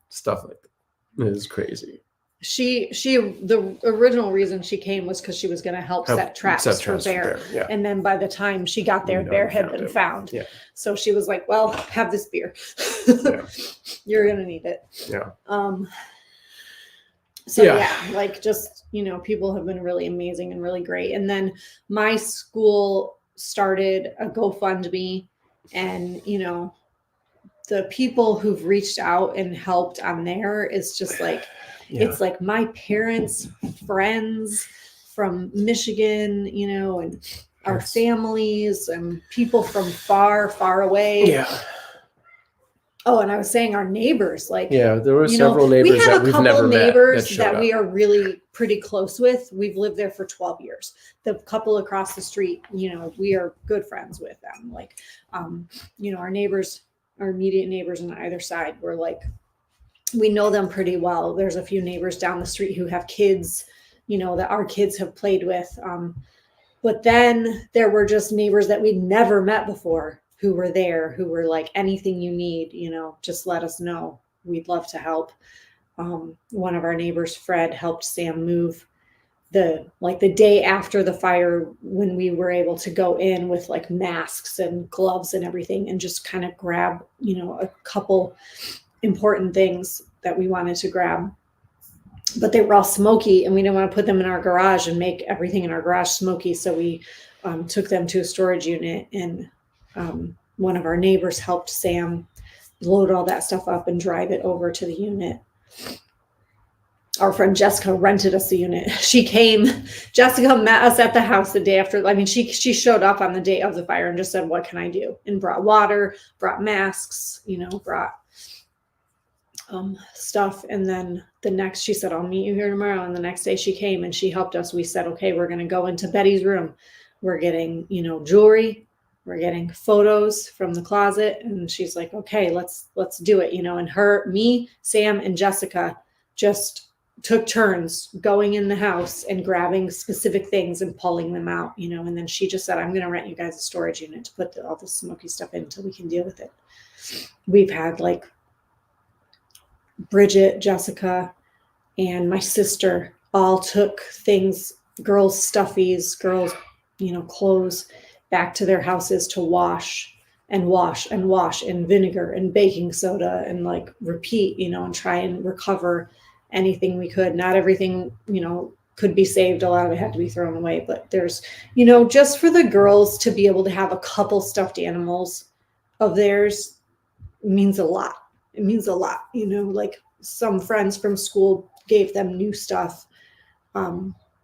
Stuff like that. It is crazy. The original reason she came was because she was going to help set traps for Bear. And then by the time she got there, Bear had been found. So she was like, well, have this beer. You're going to need it. Like just, you know, people have been really amazing and really great. And then my school started a GoFundMe, and, you know, the people who've reached out and helped on there is just like, it's like my parents' friends from Michigan, you know, and our families and people from far, far away. Oh, and I was saying our neighbors, like, Yeah, there were you know, several we neighbors have that a we've couple never met neighbors showed that we up. are really pretty close with. We've lived there for 12 years. The couple across the street, you know, we are good friends with them. Like, you know, our neighbors, our immediate neighbors on either side, we're like, we know them pretty well. There's a few neighbors down the street who have kids, you know, that our kids have played with. But then there were just neighbors that we'd never met before who were there, who were like, anything you need, you know, just let us know. We'd love to help. One of our neighbors, Fred, helped Sam move the day after the fire, when we were able to go in with like masks and gloves and everything and just kind of grab, you know, a couple important things that we wanted to grab. But they were all smoky and we didn't want to put them in our garage and make everything in our garage smoky. So we took them to a storage unit, and one of our neighbors helped Sam load all that stuff up and drive it over to the unit. Our friend Jessica rented us a unit. She came, Jessica met us at the house the day after. I mean, she showed up on the day of the fire and just said, what can I do? And brought water, brought masks, you know, brought stuff. And then the next, she said, I'll meet you here tomorrow. And the next day she came and she helped us. We said, okay, we're going to go into Betty's room. We're getting, you know, jewelry. We're getting photos from the closet. And she's like, okay, let's do it. You know, and me, Sam, and Jessica just took turns going in the house and grabbing specific things and pulling them out, you know. And then she just said, I'm going to rent you guys a storage unit to put all the smoky stuff in until we can deal with it. We've had like Bridget, Jessica, and my sister all took things, girls' stuffies, girls', you know, clothes back to their houses to wash and wash and wash in vinegar and baking soda and like repeat, you know, and try and recover anything we could. Not everything, you know, could be saved. A lot of it had to be thrown away, but there's, you know, just for the girls to be able to have a couple stuffed animals of theirs means a lot. It means a lot, you know, like some friends from school gave them new stuff.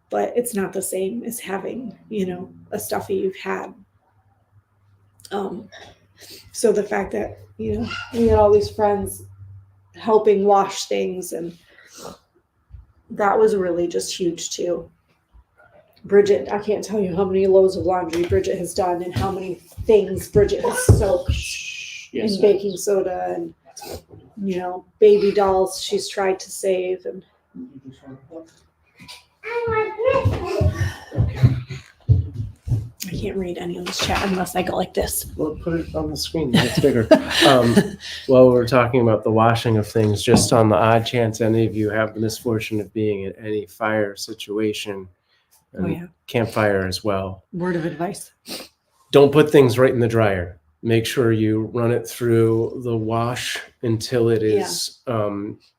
But it's not the same as having, you know, a stuffy you've had. So the fact that, you know, we had all these friends helping wash things, and that was really just huge too. Bridget, I can't tell you how many loads of laundry Bridget has done and how many things Bridget has soaked in baking soda, and, you know, baby dolls she's tried to save. And I can't read any of this chat unless I go like this. Well, put it on the screen. It's bigger. While we're talking about the washing of things, just on the odd chance any of you have the misfortune of being in any fire situation, and campfire as well. Word of advice. Don't put things right in the dryer. Make sure you run it through the wash until it is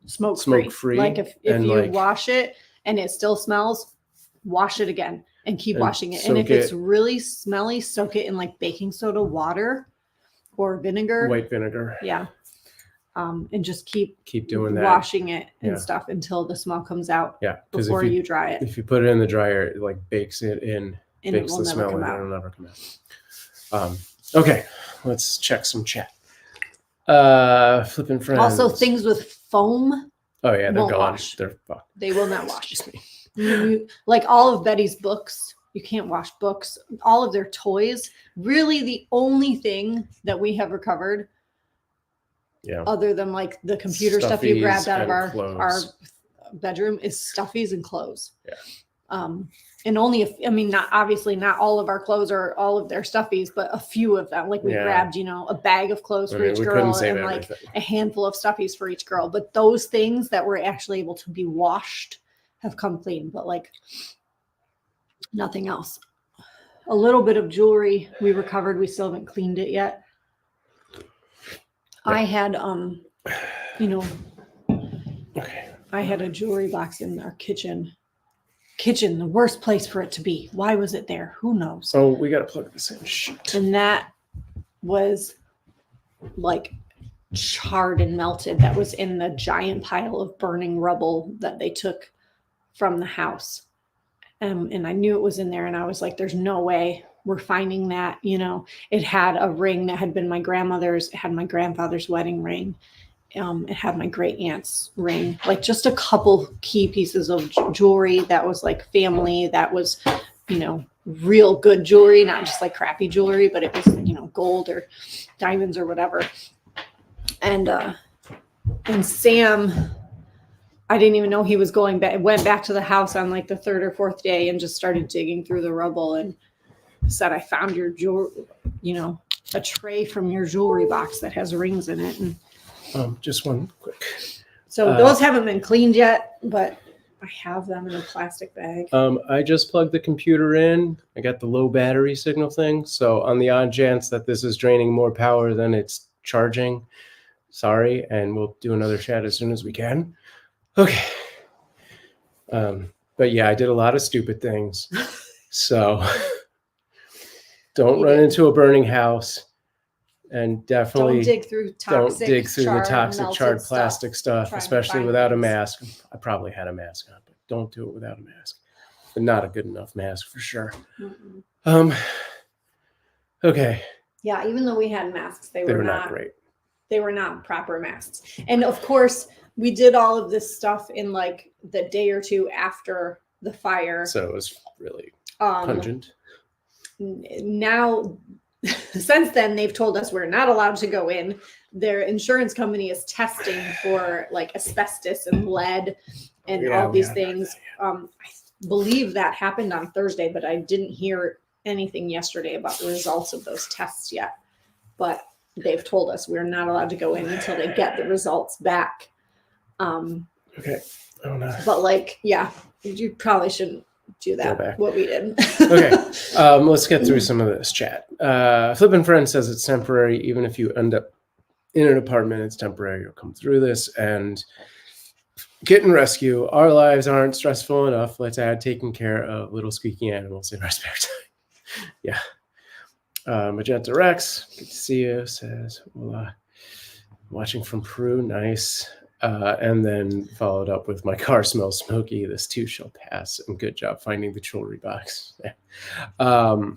smoke free. Like if you wash it and it still smells, wash it again and keep washing it. And if it's really smelly, soak it in like baking soda water or vinegar. White vinegar. Yeah. And just keep doing that, washing it and stuff until the smell comes out. Yeah. Before you dry it. If you put it in the dryer, it like bakes it in, and bakes the smell in, and it'll never come out. Okay, let's check some chat. Flipping friends. Also, things with foam. Oh yeah, they're gone. Wash. They're fucked. They will not wash. Like all of Betty's books, you can't wash books. All of their toys. Really, the only thing that we have recovered, other than like the computer stuff you grabbed out of our bedroom, is stuffies and clothes. Yeah. And only not all of our clothes or all of their stuffies, but a few of them. Like we grabbed, you know, a bag of clothes for each girl and like a handful of stuffies for each girl. But those things that were actually able to be washed have come clean, but like nothing else. A little bit of jewelry we recovered. We still haven't cleaned it yet. I had, you know, I had a jewelry box in our kitchen, the worst place for it to be. Why was it there? Who knows? Oh, we got to plug this in. Shit. And that was like charred and melted. That was in the giant pile of burning rubble that they took from the house. And I knew it was in there, and I was like, there's no way we're finding that, it had a ring that had been my grandmother's, it had my grandfather's wedding ring. It had my great aunt's ring, like just a couple key pieces of jewelry that was like family, that was, real good jewelry, not just like crappy jewelry, but it was, gold or diamonds or whatever. And Sam, I didn't even know he was going back, went back to the house on like the third or fourth day and just started digging through the rubble and said, I found your jewelry, a tray from your jewelry box that has rings in it. And just one quick. So those haven't been cleaned yet, but I have them in a plastic bag. I just plugged the computer in. I got the low battery signal thing. So on the odd chance that this is draining more power than it's charging, sorry. And we'll do another chat as soon as we can. Okay. But yeah, I did a lot of stupid things. So don't run into a burning house. And definitely don't dig through the toxic charred plastic stuff, especially without a mask. I probably had a mask on, but don't do it without a mask. But not a good enough mask for sure. Okay. Yeah, even though we had masks, they were not great. They were not proper masks. And of course, we did all of this stuff in like the day or two after the fire. So it was really pungent. Now, since then, they've told us we're not allowed to go in. Their insurance company is testing for like asbestos and lead and all these things. I believe that happened on Thursday, but I didn't hear anything yesterday about the results of those tests yet. But they've told us we're not allowed to go in until they get the results back. Okay. Oh no. But like, yeah, you probably shouldn't do that. What we did. Okay. Let's get through some of this chat. Flippin' Friend says it's temporary. Even if you end up in an apartment, it's temporary. You'll come through this and get and rescue. Our lives aren't stressful enough. Let's add taking care of little squeaky animals in our spare time. Yeah. Magenta Rex, good to see you, says, well, watching from Peru, nice. And then followed up with, my car smells smoky, this too shall pass, and good job finding the jewelry box. Tayo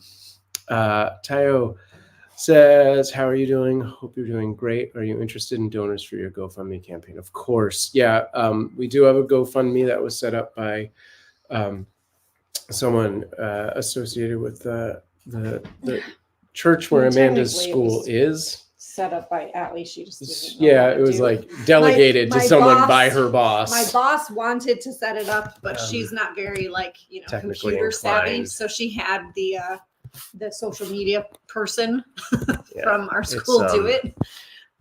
says, how are you doing? Hope you're doing great. Are you interested in donors for your GoFundMe campaign? Of course. Yeah, we do have a GoFundMe that was set up by someone associated with the church where Amanda's school is. Set up by Atlee. She just it was like delegated to someone by her boss. My boss wanted to set it up, but she's not very computer savvy. So she had the social media person from our school do it.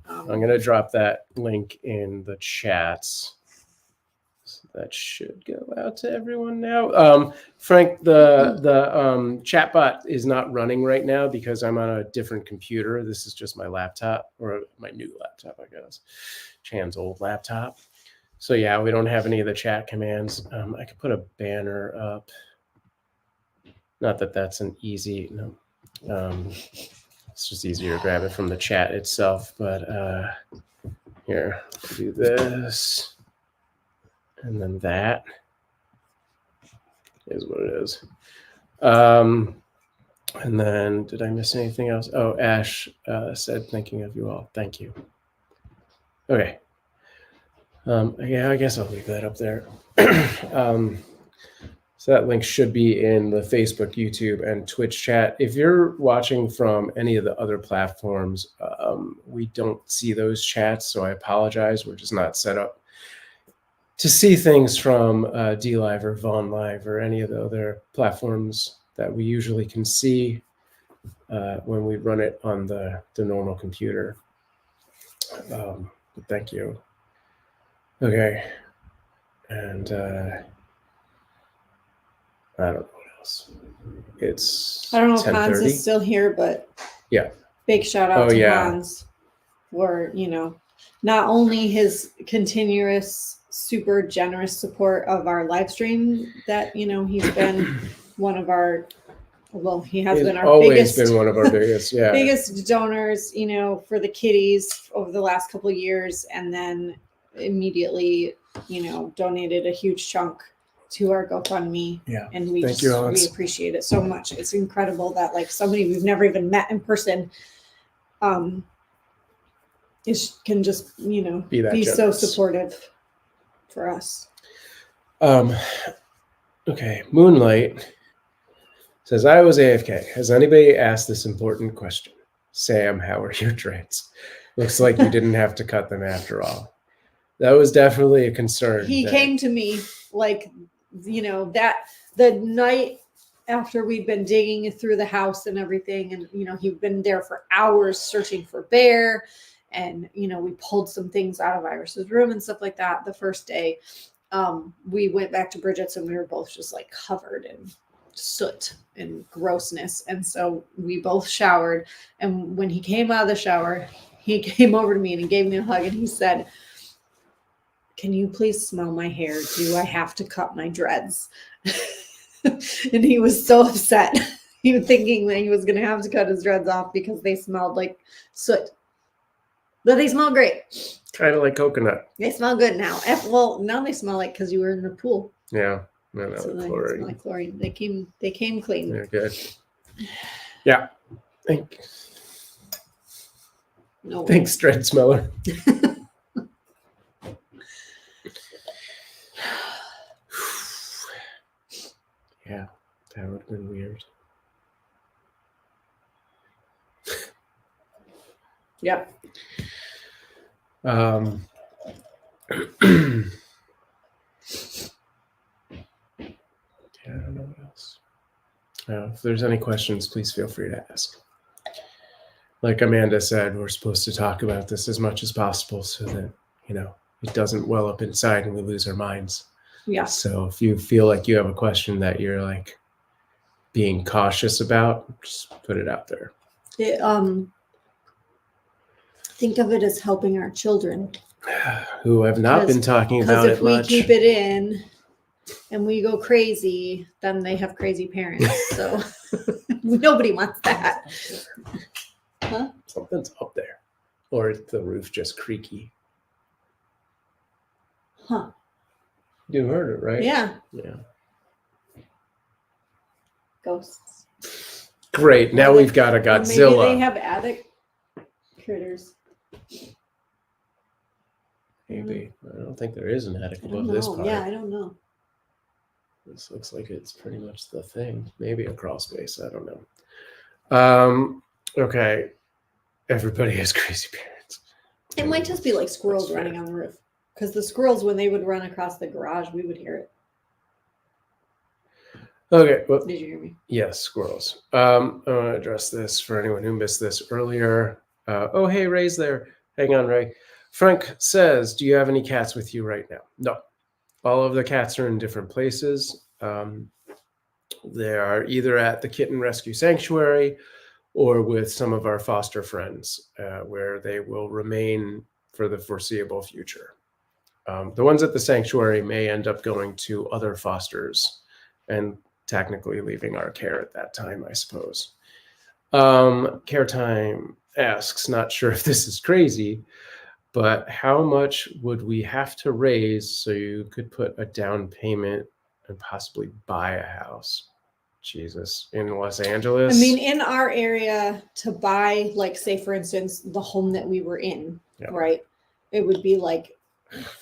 I'm gonna drop that link in the chats. So that should go out to everyone now. Frank, the chat bot is not running right now because I'm on a different computer. This is just my laptop, or my new laptop, I guess. Chan's old laptop. So yeah, we don't have any of the chat commands. I could put a banner up. Not that that's an easy, it's just easier to grab it from the chat itself. But here, I'll do this. And then that is what it is. And then, did I miss anything else? Oh, Ash said, thinking of you all. Thank you. Okay. Yeah, I guess I'll leave that up there. So that link should be in the Facebook, YouTube, and Twitch chat. If you're watching from any of the other platforms, we don't see those chats, so I apologize. We're just not set up to see things from DLive or Vaughn Live or any of the other platforms that we usually can see when we run it on the normal computer. But thank you. Okay. And I don't know what else. I don't know if Hans is still here, but yeah. Big shout out to Hans for, not only his continuous super generous support of our live stream, that he's been one of our he has been our biggest, been one of our biggest biggest donors for the kiddies over the last couple of years, and then immediately donated a huge chunk to our GoFundMe. Yeah. And we Thank you, we Alex. appreciate it so much. It's incredible that like somebody we've never even met in person can just, be so generous. supportive for us. Okay. Moonlight says, I was AFK. Has anybody asked this important question? Sam, how are your dreads? Looks like you didn't have to cut them after all. That was definitely a concern. He came to me like, that the night after we'd been digging through the house and everything. And, he'd been there for hours searching for Bear. And, we pulled some things out of Iris's room and stuff like that. The first day, we went back to Bridget's and we were both just like covered in soot and grossness. And so we both showered. And when he came out of the shower, he came over to me and he gave me a hug and he said, can you please smell my hair? Do I have to cut my dreads? And he was so upset. He was thinking that he was going to have to cut his dreads off because they smelled like soot. But they smell great. Kind of like coconut. They smell good now. Well, now they smell like because you were in the pool. Yeah. No, So they chlorine. smell like chlorine. They came clean. They're good. Yeah. Thanks, dread smeller. Yeah, that would have been weird. Yep. Yeah, I don't know what else. If there's any questions, please feel free to ask. Like Amanda said, we're supposed to talk about this as much as possible so that, it doesn't well up inside and we lose our minds. Yeah. So if you feel like you have a question that you're like being cautious about, just put it out there. Think of it as helping our children. Who have not been talking about it much. Because if we keep it in and we go crazy, then they have crazy parents. So nobody wants that. Huh? Something's up there. Or is the roof just creaky? Huh. You heard it, right? Yeah. Yeah. Ghosts. Great. Now we've got a Godzilla. Maybe they have attic critters. Maybe. I don't think there is an attic above this part. Yeah, I don't know. This looks like it's pretty much the thing. Maybe a crawl space. I don't know. Okay. Everybody has crazy parents. It might just be like squirrels running on the roof. Because the squirrels, when they would run across the garage, we would hear it. Okay. Well, did you hear me? Yes, squirrels. I want to address this for anyone who missed this earlier. Oh, hey, Ray's there. Hang on, Ray. Frank says, do you have any cats with you right now? No. All of the cats are in different places. They are either at the Kitten Rescue Sanctuary or with some of our foster friends, where they will remain for the foreseeable future. The ones at the sanctuary may end up going to other fosters and technically leaving our care at that time, I suppose. Care Time asks, not sure if this is crazy, but how much would we have to raise so you could put a down payment and possibly buy a house? Jesus, in Los Angeles? I mean, in our area, to buy, like, say, for instance, the home that we were in, right? It would be like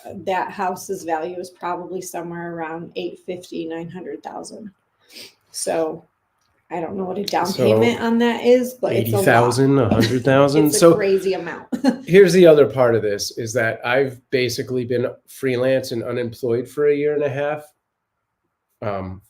that house's value is probably somewhere around $850,000-900,000. So I don't know what a down payment on that is, but it's $80,000, $100,000. It's a crazy amount. Here's the other part of this: is that I've basically been freelance and unemployed for a year and a half.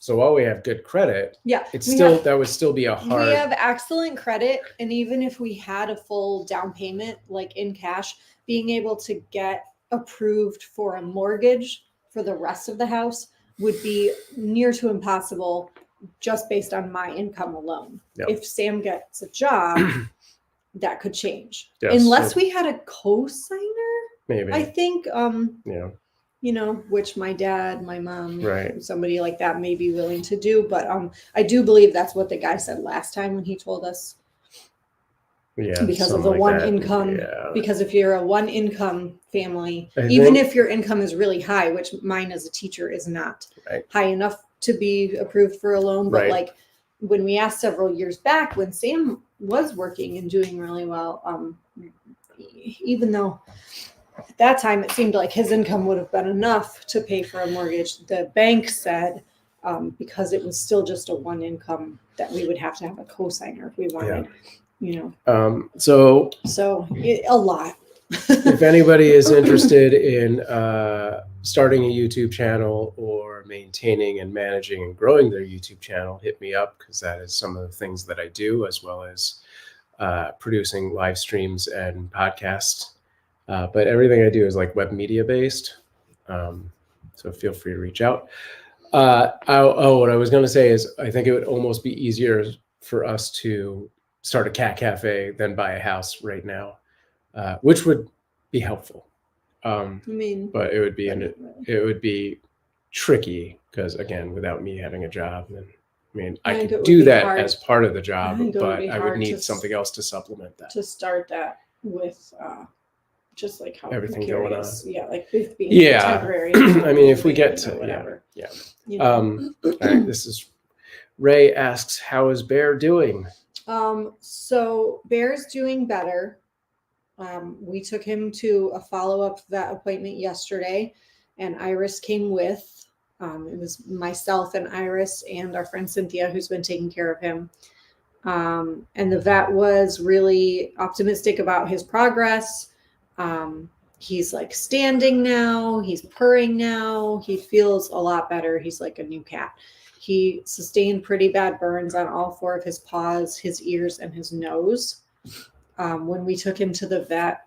So while we have good credit, that would still be a hard. We have excellent credit, and even if we had a full down payment, like in cash, being able to get approved for a mortgage for the rest of the house would be near to impossible just based on my income alone. Yep. If Sam gets a job, that could change. Yes, unless we had a co-signer, maybe. I think, yeah. Which my dad, my mom, right, somebody like that may be willing to do. But I do believe that's what the guy said last time when he told us Yeah, because of something the like one that. income. Yeah. Because if you're a one income family, I even think- if your income is really high, which mine as a teacher is not Right. high enough to be approved for a loan, but Right. like when we asked several years back when Sam was working and doing really well, even though at that time it seemed like his income would have been enough to pay for a mortgage, the bank said because it was still just a one income that we would have to have a cosigner if we wanted, So a lot. if anybody is interested in starting a YouTube channel or maintaining and managing and growing their YouTube channel, hit me up, because that is some of the things that I do, as well as producing live streams and podcasts. But everything I do is like web media based. So feel free to reach out. What I was going to say is I think it would almost be easier for us to start a cat cafe than buy a house right now, which would be helpful. But it would be tricky because, again, without me having a job, then I could do that as part of the job, but I would need something else to supplement that. To start that with just like how everything going on. Yeah, like with being temporary. I mean, if we get to whatever. Yeah. All right. This is Ray asks, how is Bear doing? So Bear's doing better. We took him to a follow-up vet appointment yesterday, and Iris came with. It was myself and Iris and our friend Cynthia, who's been taking care of him. And the vet was really optimistic about his progress. He's like standing now, he's purring now, he feels a lot better. He's like a new cat. He sustained pretty bad burns on all four of his paws, his ears, and his nose. When we took him to the vet,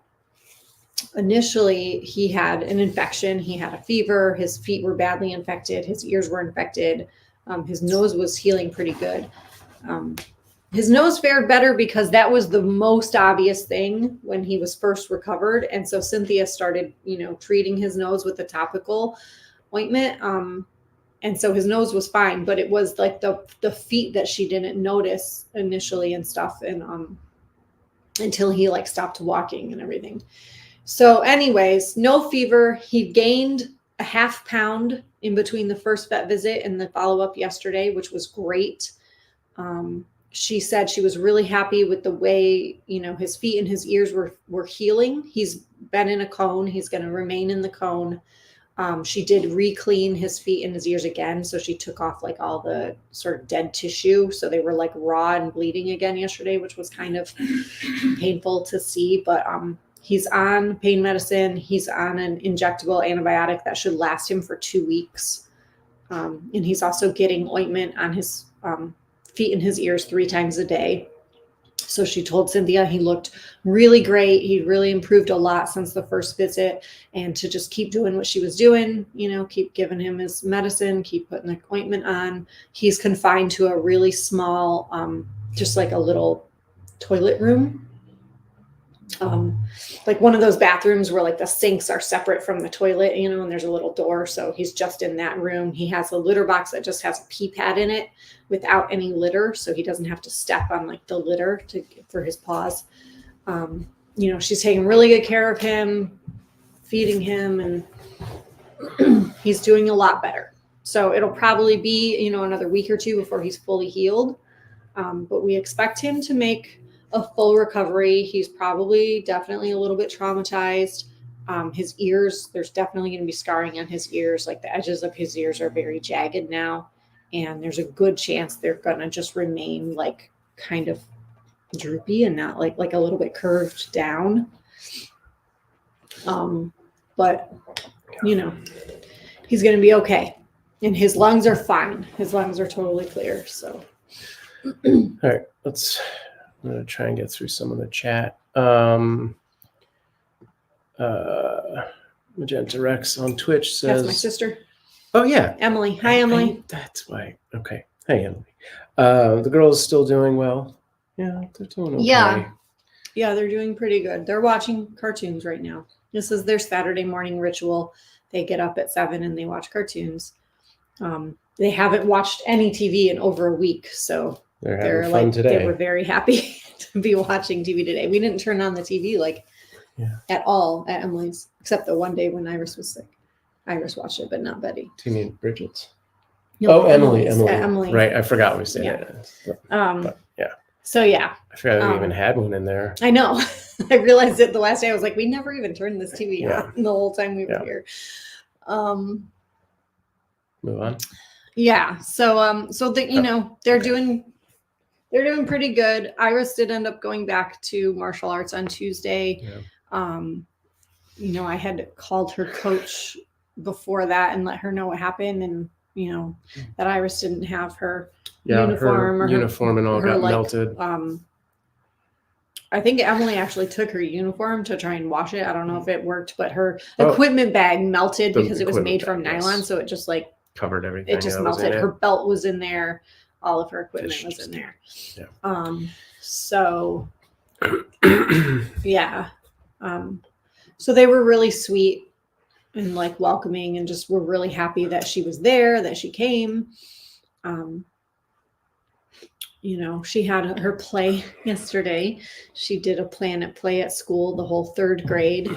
initially he had an infection. He had a fever. His feet were badly infected. His ears were infected. His nose was healing pretty good. His nose fared better because that was the most obvious thing when he was first recovered. And so Cynthia started, treating his nose with a topical ointment. And so his nose was fine, but it was like the feet that she didn't notice initially and stuff. And until he like stopped walking and everything. So anyways, no fever. He gained a ½ pound in between the first vet visit and the follow-up yesterday, which was great. She said she was really happy with the way, his feet and his ears were healing. He's been in a cone. He's going to remain in the cone. She did re-clean his feet and his ears again. So she took off like all the sort of dead tissue. So they were like raw and bleeding again yesterday, which was kind of painful to see. But he's on pain medicine. He's on an injectable antibiotic that should last him for 2 weeks. And he's also getting ointment on his feet and his ears 3 times a day. So she told Cynthia he looked really great. He really improved a lot since the first visit, and to just keep doing what she was doing, keep giving him his medicine, keep putting the ointment on. He's confined to a really small, just like a little toilet room. Like one of those bathrooms where like the sinks are separate from the toilet, and there's a little door. So he's just in that room. He has a litter box that just has a pee pad in it without any litter. So he doesn't have to step on like the litter for his paws. She's taking really good care of him, feeding him, and he's doing a lot better. So it'll probably be, another week or 2 before he's fully healed. But we expect him to make a full recovery. He's definitely a little bit traumatized. His ears, there's definitely going to be scarring on his ears. Like the edges of his ears are very jagged now. And there's a good chance they're going to just remain like kind of droopy and not like a little bit curved down. But he's going to be okay. And his lungs are fine. His lungs are totally clear. So. All right, I'm going to try and get through some of the chat. Magenta Rex on Twitch says... That's my sister. Oh, yeah. Emily. Hi, Emily. That's why. Okay. Hey, Emily. The girls still doing well? Yeah, they're doing okay. Yeah, they're doing pretty good. They're watching cartoons right now. This is their Saturday morning ritual. They get up at 7 and they watch cartoons. They haven't watched any TV in over a week, so they're having fun today. They were very happy to be watching TV today. We didn't turn on the TV like at all at Emily's, except the one day when Iris was sick. Iris watched it, but not Betty. Do you mean Bridget's? No, Emily. Emily. Right, I forgot we said it. But, yeah. So yeah. I forgot we even had one in there. I know. I realized it the last day. I was like, we never even turned this TV on the whole time we were here. Move on. Yeah. So they're doing pretty good. Iris did end up going back to martial arts on Tuesday. Yeah. I had called her coach before that and let her know what happened, and that Iris didn't have her uniform, and all got melted. I think Emily actually took her uniform to try and wash it. I don't know if it worked, but her equipment bag melted because it was made from nylon, so it just like covered everything. It just melted. Her belt was in there. All of her equipment was in there. Yeah. So yeah. So they were really sweet and like welcoming, and just were really happy that she was there, that she came. She had her play yesterday. She did a Planet play at school. The whole third grade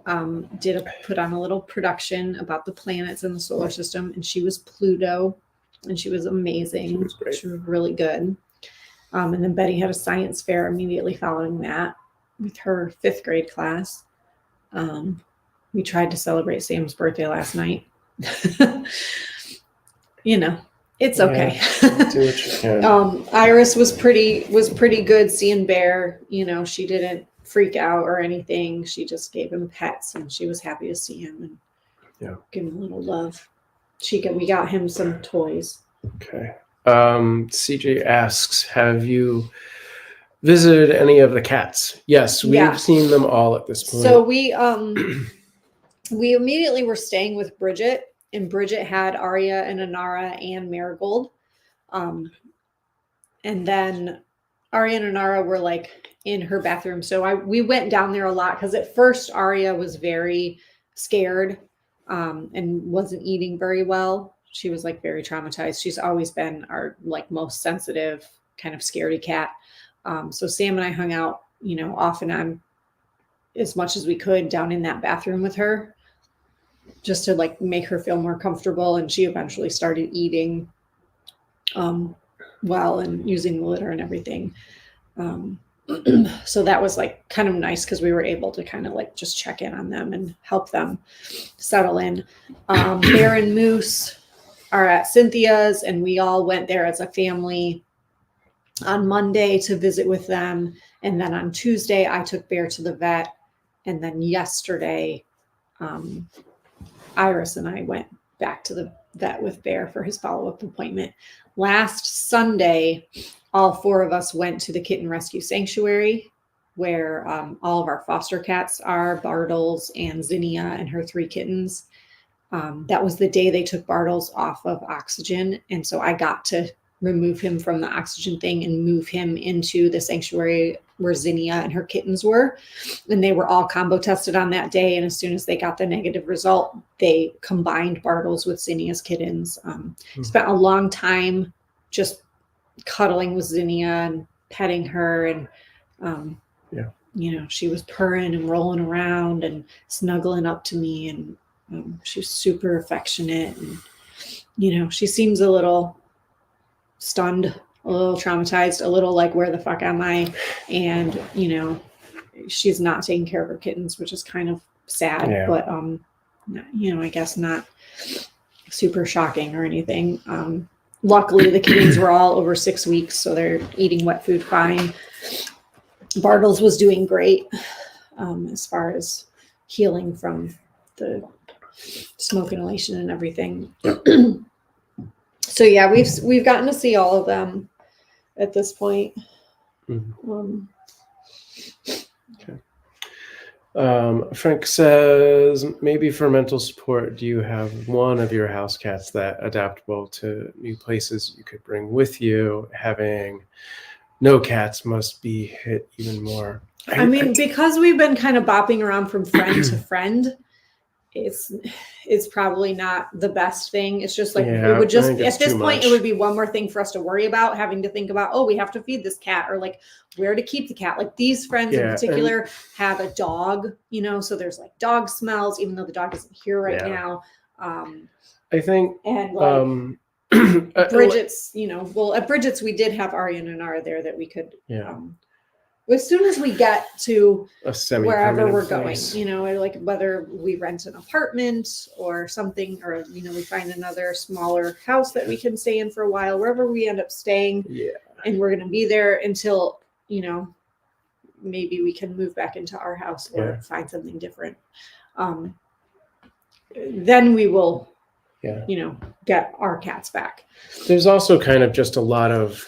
put on a little production about the planets in the solar system, and she was Pluto, and she was amazing. She was great. She was really good. And then Betty had a science fair immediately following that with her 5th grade class. We tried to celebrate Sam's birthday last night. It's okay. Do what you can. Iris was pretty good seeing Bear. She didn't freak out or anything. She just gave him pets, and she was happy to see him and give him a little love. We got him some toys. Okay. CJ asks, have you visited any of the cats? Yes, we've seen them all at this point. So we immediately were staying with Bridget, and Bridget had Aria and Anara and Marigold. And then Aria and Anara were like in her bathroom. So we went down there a lot because at first Aria was very scared and wasn't eating very well. She was like very traumatized. She's always been our like most sensitive kind of scaredy cat. So Sam and I hung out, off and on as much as we could down in that bathroom with her, just to like make her feel more comfortable. And she eventually started eating well and using the litter and everything. So that was like kind of nice because we were able to kind of like just check in on them and help them settle in. Bear and Moose are at Cynthia's, and we all went there as a family on Monday to visit with them. And then on Tuesday, I took Bear to the vet. And then yesterday, Iris and I went back to the vet with Bear for his follow-up appointment. Last Sunday, all 4 of us went to the Kitten Rescue Sanctuary, where all of our foster cats are, Bartles and Zinnia and her 3 kittens. That was the day they took Bartles off of oxygen. And so I got to remove him from the oxygen thing and move him into the sanctuary where Zinnia and her kittens were. And they were all combo tested on that day. And as soon as they got the negative result, they combined Bartles with Zinnia's kittens. Spent a long time just cuddling with Zinnia and petting her. And, she was purring and rolling around and snuggling up to me. And she was super affectionate. And, she seems a little stunned, a little traumatized, a little like, where the fuck am I? And, she's not taking care of her kittens, which is kind of sad, but, I guess not super shocking or anything. Luckily the kittens were all over 6 weeks, so they're eating wet food fine. Bartles was doing great, as far as healing from the smoke inhalation and everything. So yeah, we've gotten to see all of them at this point. Okay. Frank says, maybe for mental support, do you have one of your house cats that adaptable to new places you could bring with you? Having no cats must be hit even more. I mean, because we've been kind of bopping around from friend to friend, it's probably not the best thing. It's just like, Yeah, it would just, I think it's at this too point, much. it would be one more thing for us to worry about, having to think about, oh, we have to feed this cat, or like where to keep the cat. Like these friends in Yeah, and particular have a dog, you know, so there's like dog smells, even though the dog isn't here right Yeah. now. I think And like Bridget's, you know, well, at Bridget's, we did have Arya and Nara there that we could, yeah, as soon as we get to a wherever semi-permanent we're place. going, you know, or like whether we rent an apartment or something, or, you know, we find another smaller house that we can stay in for a while, wherever we end up staying. Yeah. And we're going to be there until, you know, maybe we can move back into our house or Yeah. find something different. Then we will, Yeah. you know, get our cats back. There's also kind of just a lot of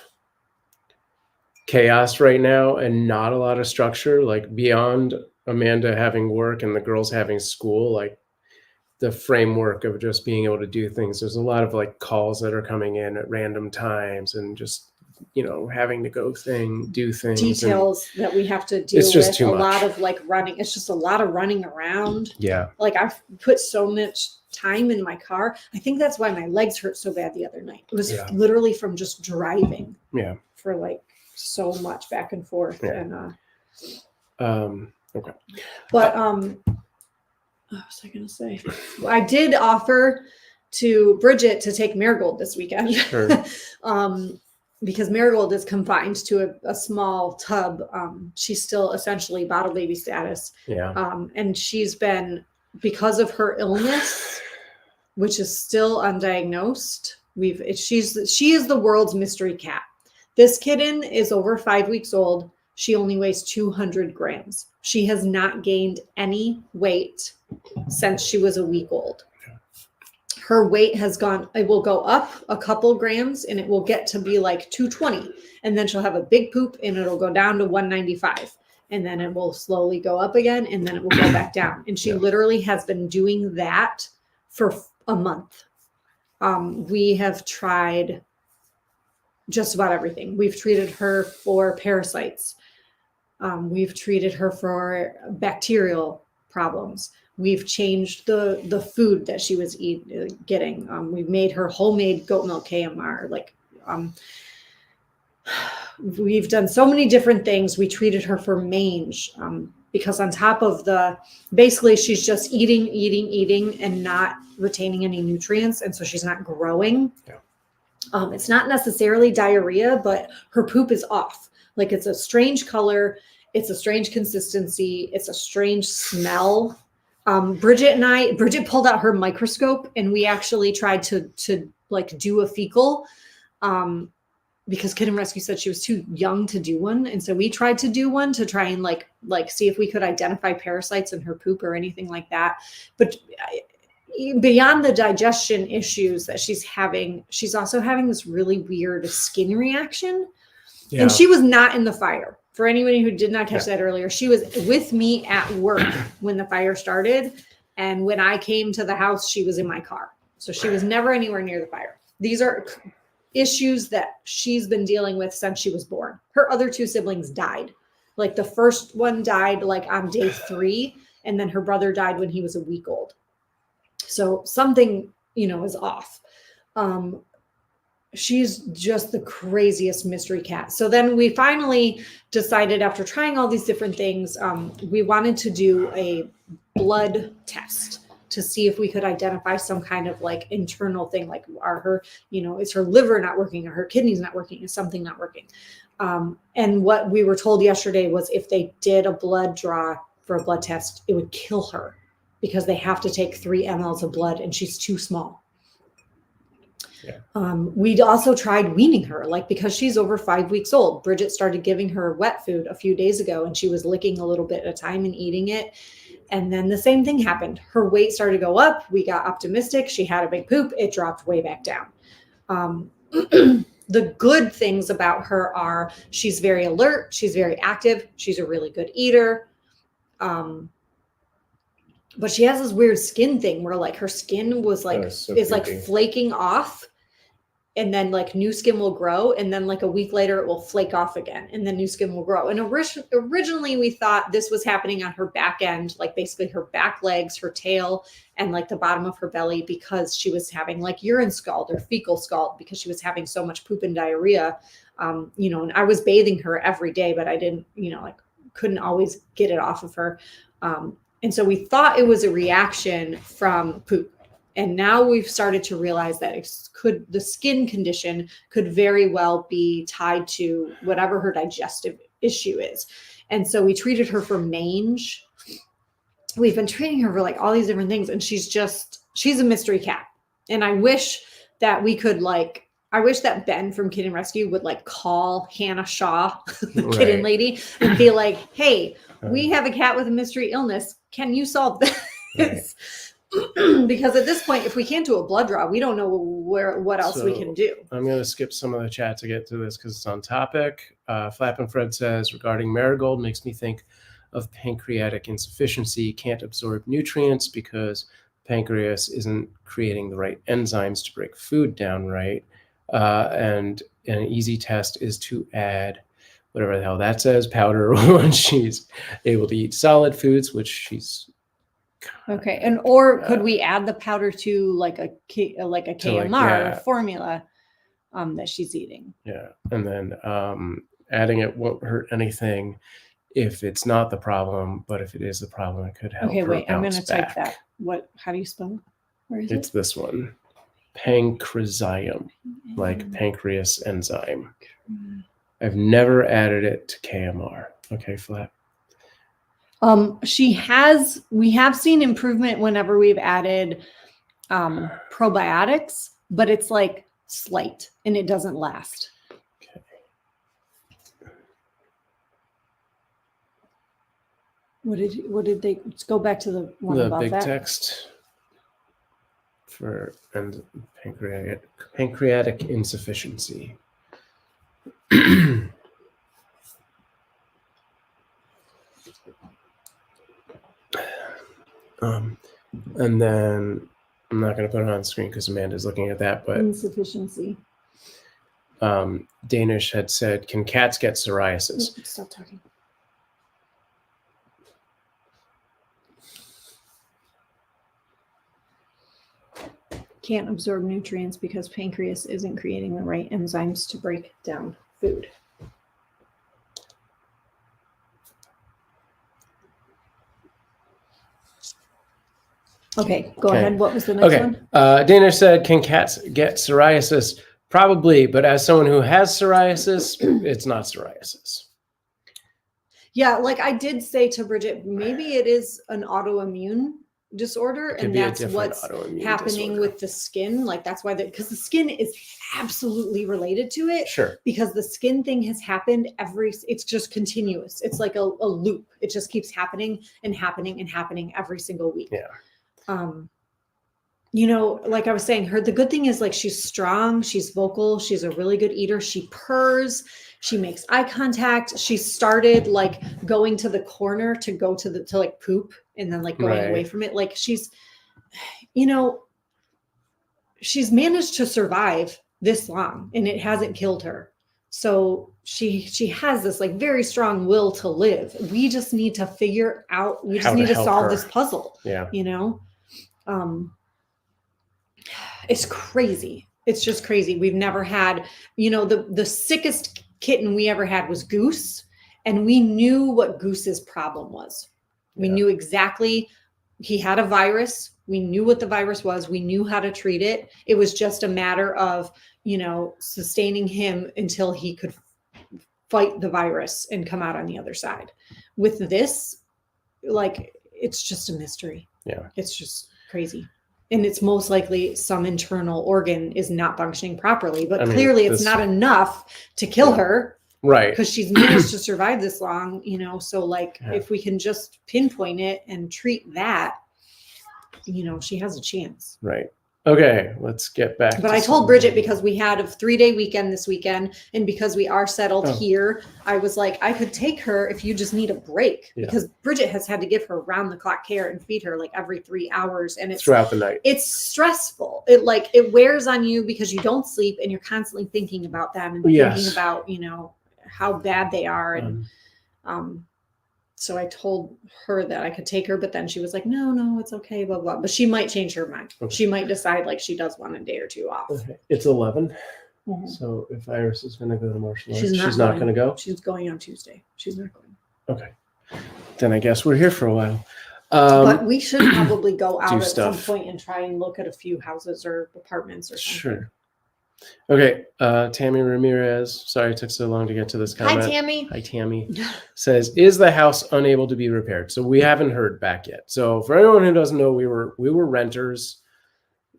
chaos right now and not a lot of structure, like beyond Amanda having work and the girls having school, like the framework of just being able to do things. There's a lot of like calls that are coming in at random times and just, you know, having to go do things. Details that we have to deal It's just with. too A much. lot of like running. It's just a lot of running around. Yeah. Like I've put so much time in my car. I think that's why my legs hurt so bad the other night. It was literally from just driving. Yeah. For like so much back and forth. Yeah. And okay. But what was I gonna say? I did offer to Bridget to take Marigold this weekend. Sure. Because Marigold is confined to a small tub. She's still essentially bottle baby status. Yeah. And she's been, because of her illness, which is still undiagnosed, she is the world's mystery cat. This kitten is over 5 weeks old. She only weighs 200 grams. She has not gained any weight since she was a week old. Her weight it will go up a couple grams and it will get to be like 220. And then she'll have a big poop and it'll go down to 195. And then it will slowly go up again and then it will go back down. And she literally has been doing that for a month. We have tried just about everything. We've treated her for parasites. We've treated her for bacterial problems. We've changed the food that she was getting. We've made her homemade goat milk KMR. We've done so many different things. We treated her for mange because on top of basically she's just eating and not retaining any nutrients. And so she's not growing. Yeah. It's not necessarily diarrhea, but her poop is off. Like it's a strange color. It's a strange consistency. It's a strange smell. Bridget pulled out her microscope and we actually tried to like do a fecal because Kitten Rescue said she was too young to do one. And so we tried to do one to try and like see if we could identify parasites in her poop or anything like that. But beyond the digestion issues that she's having, she's also having this really weird skin reaction. Yeah. And she was not in the fire. For anybody who did not catch that earlier, she was with me at work when the fire started. And when I came to the house, she was in my car. So she was never anywhere near the fire. These are issues that she's been dealing with since she was born. Her other two siblings died. Like the first one died like on day 3. And then her brother died when he was a week old. So something, is off. She's just the craziest mystery cat. So then we finally decided, after trying all these different things, we wanted to do a blood test to see if we could identify some kind of like internal thing, like is her liver not working, or her kidneys not working, is something not working? And what we were told yesterday was if they did a blood draw for a blood test, it would kill her because they have to take 3 mLs of blood and she's too small. Yeah. We'd also tried weaning her, because she's over 5 weeks old. Bridget started giving her wet food a few days ago and she was licking a little bit at a time and eating it. And then the same thing happened. Her weight started to go up. We got optimistic. She had a big poop. It dropped way back down. The good things about her are she's very alert. She's very active. She's a really good eater. But she has this weird skin thing where her skin was is flaking off. and then like new skin will grow, and then like a week later it will flake off again, and then new skin will grow. And originally we thought this was happening on her back end, like basically her back legs, her tail, and like the bottom of her belly, because she was having like urine scald or fecal scald because she was having so much poop and diarrhea. You know, and I was bathing her every day, but I didn't, you know, like couldn't always get it off of her. And so we thought it was a reaction from poop. And now we've started to realize that the skin condition could very well be tied to whatever her digestive issue is. And so we treated her for mange. We've been treating her for like all these different things. And she's a mystery cat. And I wish that we could I wish that Ben from Kitten Rescue would like call Hannah Shaw, the kitten lady, and be like, hey, we have a cat with a mystery illness. Can you solve this? Right. Because at this point, if we can't do a blood draw, we don't know what else we can do. I'm going to skip some of the chat to get to this because it's on topic. Flappin' Fred says, regarding Marigold, makes me think of pancreatic insufficiency. Can't absorb nutrients because pancreas isn't creating the right enzymes to break food down right. And an easy test is to add whatever the hell that says, powder, when she's able to eat solid foods, which she's okay. And or could we add the powder to like a KMR formula that she's eating? Yeah. And then adding it won't hurt anything if it's not the problem, but if it is the problem, it could help. Okay, wait, I'm going to type that. How do you spell it? Where is it? It's this one. Pancrasium, like pancreas enzyme. I've never added it to KMR. Okay, Flap. We have seen improvement whenever we've added probiotics, but it's like slight and it doesn't last. Okay. What did they, let's go back to the one above that. The big text for and pancreatic insufficiency. And then I'm not going to put it on the screen because Amanda's looking at that, but insufficiency. Danish had said, can cats get psoriasis? Stop talking. Can't absorb nutrients because pancreas isn't creating the right enzymes to break down food. Okay, go ahead. What was the next one? Dana said, can cats get psoriasis? Probably, but as someone who has psoriasis, it's not psoriasis. Yeah, like I did say to Bridget, maybe it is an autoimmune disorder, and that's what's happening with the skin. Like that's why because the skin is absolutely related to it. Sure. Because the skin thing has happened it's just continuous. It's like a loop. It just keeps happening and happening and happening every single week. Yeah. You know, like I was saying, the good thing is like she's strong, she's vocal, she's a really good eater, she purrs, she makes eye contact. She started like going to the corner to go to like poop and then like going away from it. Like she's managed to survive this long and it hasn't killed her. So she has this like very strong will to live. We just need to figure out, we just need to solve this puzzle. Yeah. You know? It's crazy. It's just crazy. We've never had, the sickest kitten we ever had was Goose. And we knew what Goose's problem was. We knew exactly, he had a virus. We knew what the virus was. We knew how to treat it. It was just a matter of, sustaining him until he could fight the virus and come out on the other side. With this, like, it's just a mystery. Yeah. It's just crazy. And it's most likely some internal organ is not functioning properly, but clearly it's not enough to kill her. Right. Because she's managed to survive this long, so like if we can just pinpoint it and treat that, she has a chance. Right. Okay, let's get back. But I told Bridget, because we had a 3-day weekend this weekend, and because we are settled here, I was like, I could take her if you just need a break, because Bridget has had to give her round the clock care and feed her like every 3 hours, and it's throughout the night. It's stressful. It wears on you because you don't sleep and you're constantly thinking about them and thinking about, how bad they are. And so I told her that I could take her, but then she was like, no, it's okay, blah, blah. But she might change her mind. Okay. She might decide like she does want a day or two off. Okay. It's 11. Mm-hmm. So if Iris is going to go to martial arts, she's not going to go? She's going on Tuesday. She's not going. Okay. Then I guess we're here for a while. But we should probably go out at some point and try and look at a few houses or apartments or something. Sure. Okay, Tammy Ramirez, sorry it took so long to get to this comment. Hi, Tammy. Says, is the house unable to be repaired? So we haven't heard back yet. So for anyone who doesn't know, we were renters.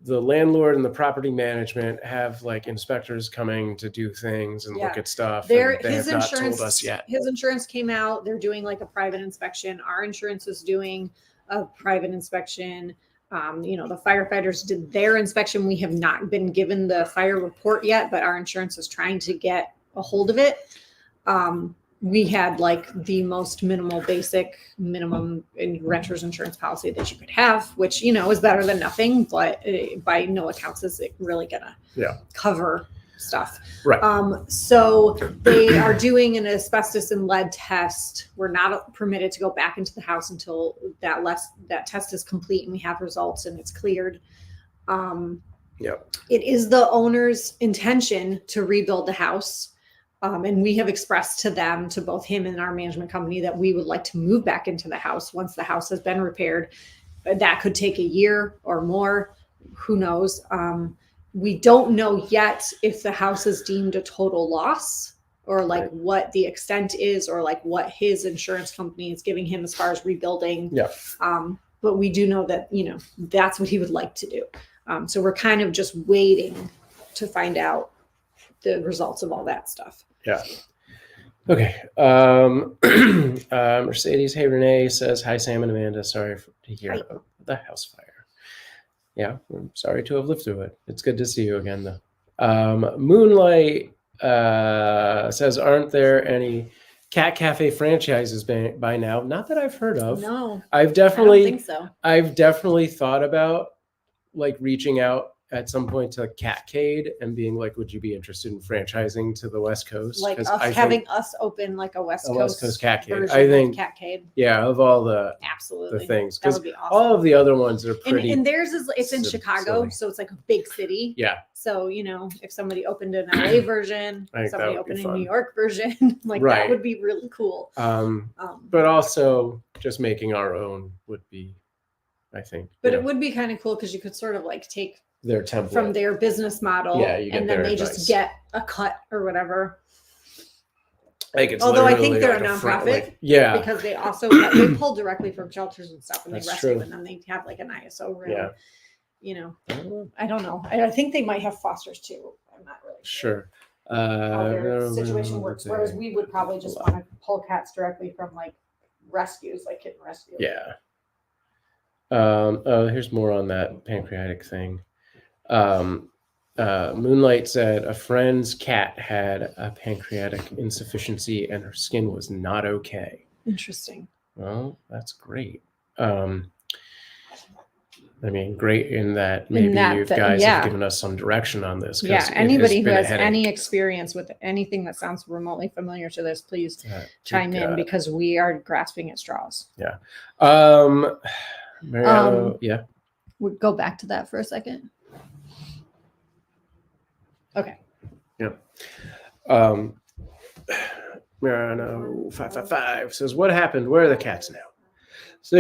The landlord and the property management have like inspectors coming to do things and look at stuff. They have not told us yet. His insurance came out. They're doing like a private inspection. Our insurance is doing a private inspection. The firefighters did their inspection. We have not been given the fire report yet, but our insurance is trying to get a hold of it. We had like the most basic minimum in renter's insurance policy that you could have, which, is better than nothing, but by no accounts is it really gonna cover stuff. Right. So they are doing an asbestos and lead test. We're not permitted to go back into the house until that test is complete and we have results and it's cleared. It is the owner's intention to rebuild the house. And we have expressed to them, to both him and our management company, that we would like to move back into the house once the house has been repaired. That could take a year or more. Who knows? We don't know yet if the house is deemed a total loss or like what the extent is or like what his insurance company is giving him as far as rebuilding. Yeah. But we do know that, that's what he would like to do. So we're kind of just waiting to find out the results of all that stuff. Yeah. Okay. Mercedes, hey, Renee says, hi, Sam and Amanda. Sorry to hear about the house fire. Yeah, I'm sorry to have lived through it. It's good to see you again, though. Moonlight says, aren't there any cat cafe franchises by now? Not that I've heard of. No, I don't think so. I've definitely thought about like reaching out at some point to Catcade and being like, would you be interested in franchising to the West Coast? Like having us open like a West Coast Catcade. I think Catcade. Yeah, of all the absolutely the things, because awesome. All of the other ones are pretty. And theirs it's in Chicago, so it's like a big city. Yeah. So if somebody opened an LA version, somebody opened a New York version, that would be really cool. But also just making our own would be, I think. But it would be kind of cool because you could sort of like take their template from their business model, and then they just get a cut or whatever. Although I think they're a nonprofit, because they also they pull directly from shelters and stuff, and they rescue, and then they have like an ISO room. I don't know. I think they might have fosters too. I'm not really sure. How their situation works. Whereas we would probably just want to pull cats directly from like rescues, like kitten rescue. Yeah. Here's more on that pancreatic thing. Moonlight said a friend's cat had a pancreatic insufficiency and her skin was not okay. Interesting. Well, that's great. Great in that maybe you guys have given us some direction on this. Yeah, anybody who has any experience with anything that sounds remotely familiar to this, please chime in, because we are grasping at straws. Yeah. Mariano, We'll go back to that for a second. Okay. Yeah. Mariano 555 says, what happened? Where are the cats now? So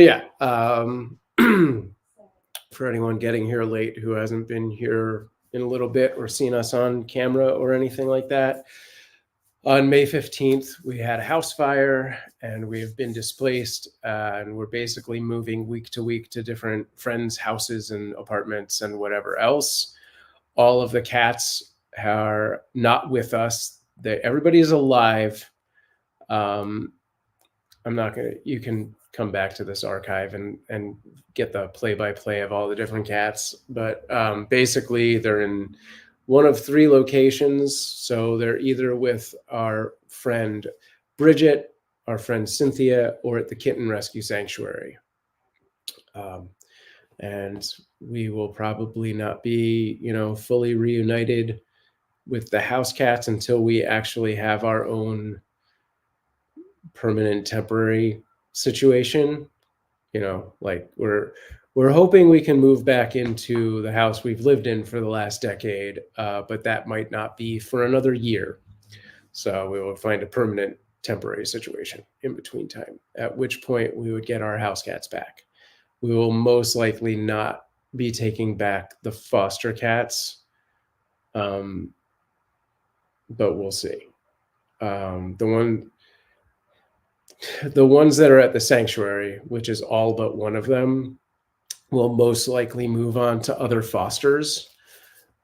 for anyone getting here late who hasn't been here in a little bit or seen us on camera or anything like that, on May 15th, we had a house fire and we've been displaced, and we're basically moving week to week to different friends' houses and apartments and whatever else. All of the cats are not with us. Everybody is alive. I'm not going to, you can come back to this archive and get the play-by-play of all the different cats. But basically, they're in one of three locations. So they're either with our friend Bridget, our friend Cynthia, or at the Kitten Rescue Sanctuary. Um, and we will probably not be, fully reunited with the house cats until we actually have our own permanent temporary situation. Like we're hoping we can move back into the house we've lived in for the last decade, but that might not be for another year. So we will find a permanent temporary situation in between time, at which point we would get our house cats back. We will most likely not be taking back the foster cats, but we'll see. The ones that are at the sanctuary, which is all but one of them, will most likely move on to other fosters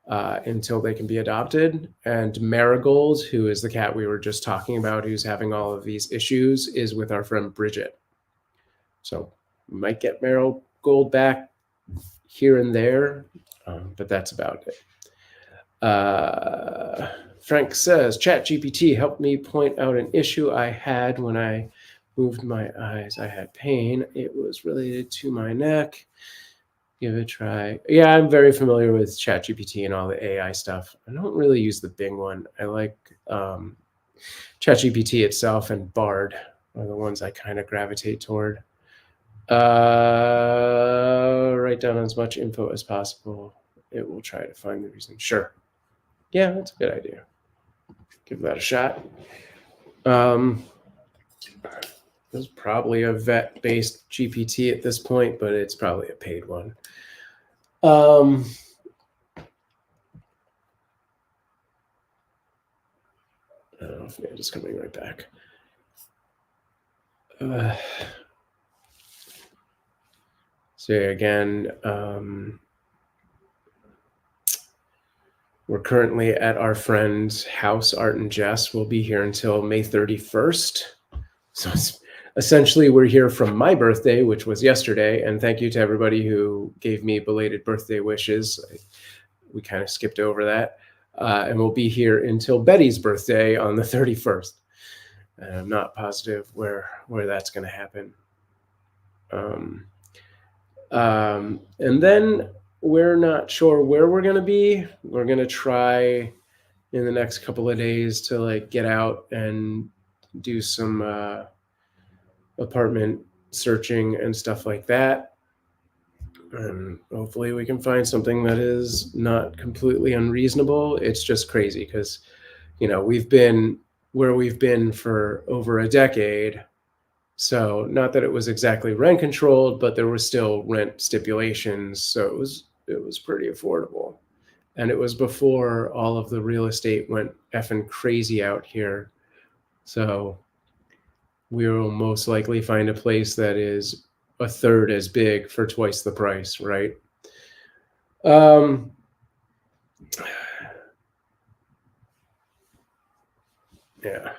until they can be adopted. And Marigold, who is the cat we were just talking about, who's having all of these issues, is with our friend Bridget. So we might get Marigold back here and there, but that's about it. Frank says, ChatGPT helped me point out an issue I had when I moved my eyes. I had pain. It was related to my neck. Give it a try. Yeah, I'm very familiar with ChatGPT and all the AI stuff. I don't really use the Bing one. I like ChatGPT itself and Bard are the ones I kind of gravitate toward. Write down as much info as possible. It will try to find the reason. Sure. Yeah, that's a good idea. Give that a shot. There's probably a vet-based GPT at this point, but it's probably a paid one. I don't know if it's coming right back. So again, we're currently at our friend's house, Art and Jess. We'll be here until May 31st. So essentially, we're here from my birthday, which was yesterday. And thank you to everybody who gave me belated birthday wishes. We kind of skipped over that. And we'll be here until Betty's birthday on the 31st. And I'm not positive where that's going to happen. And then we're not sure where we're going to be. We're going to try in the next couple of days to get out and do some apartment searching and stuff like that. And hopefully we can find something that is not completely unreasonable. It's just crazy because, we've been where we've been for over a decade. So not that it was exactly rent controlled, but there were still rent stipulations. So it was pretty affordable. And it was before all of the real estate went effing crazy out here. So we will most likely find a place that is a third as big for twice the price, right? Yeah.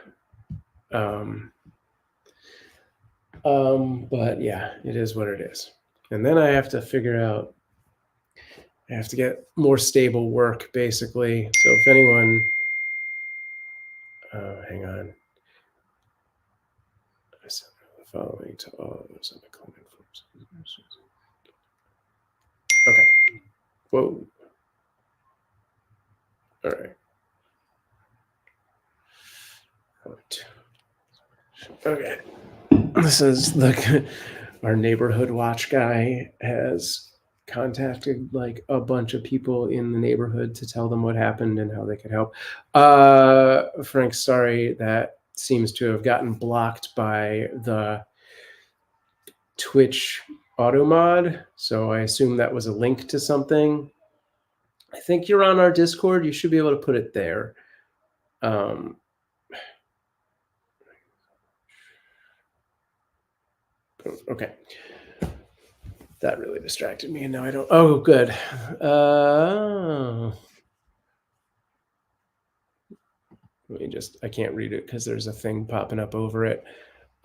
But yeah, it is what it is. And then I have to figure out, I have to get more stable work, basically. So if anyone, hang on. I sent the following to all those on the comment forms. Okay. Whoa. All right. Okay. This is our neighborhood watch guy has contacted a bunch of people in the neighborhood to tell them what happened and how they could help. Frank, sorry, that seems to have gotten blocked by the Twitch auto mod. So I assume that was a link to something. I think you're on our Discord. You should be able to put it there. Okay. That really distracted me, and now I don't. Oh, good. Let me I can't read it because there's a thing popping up over it.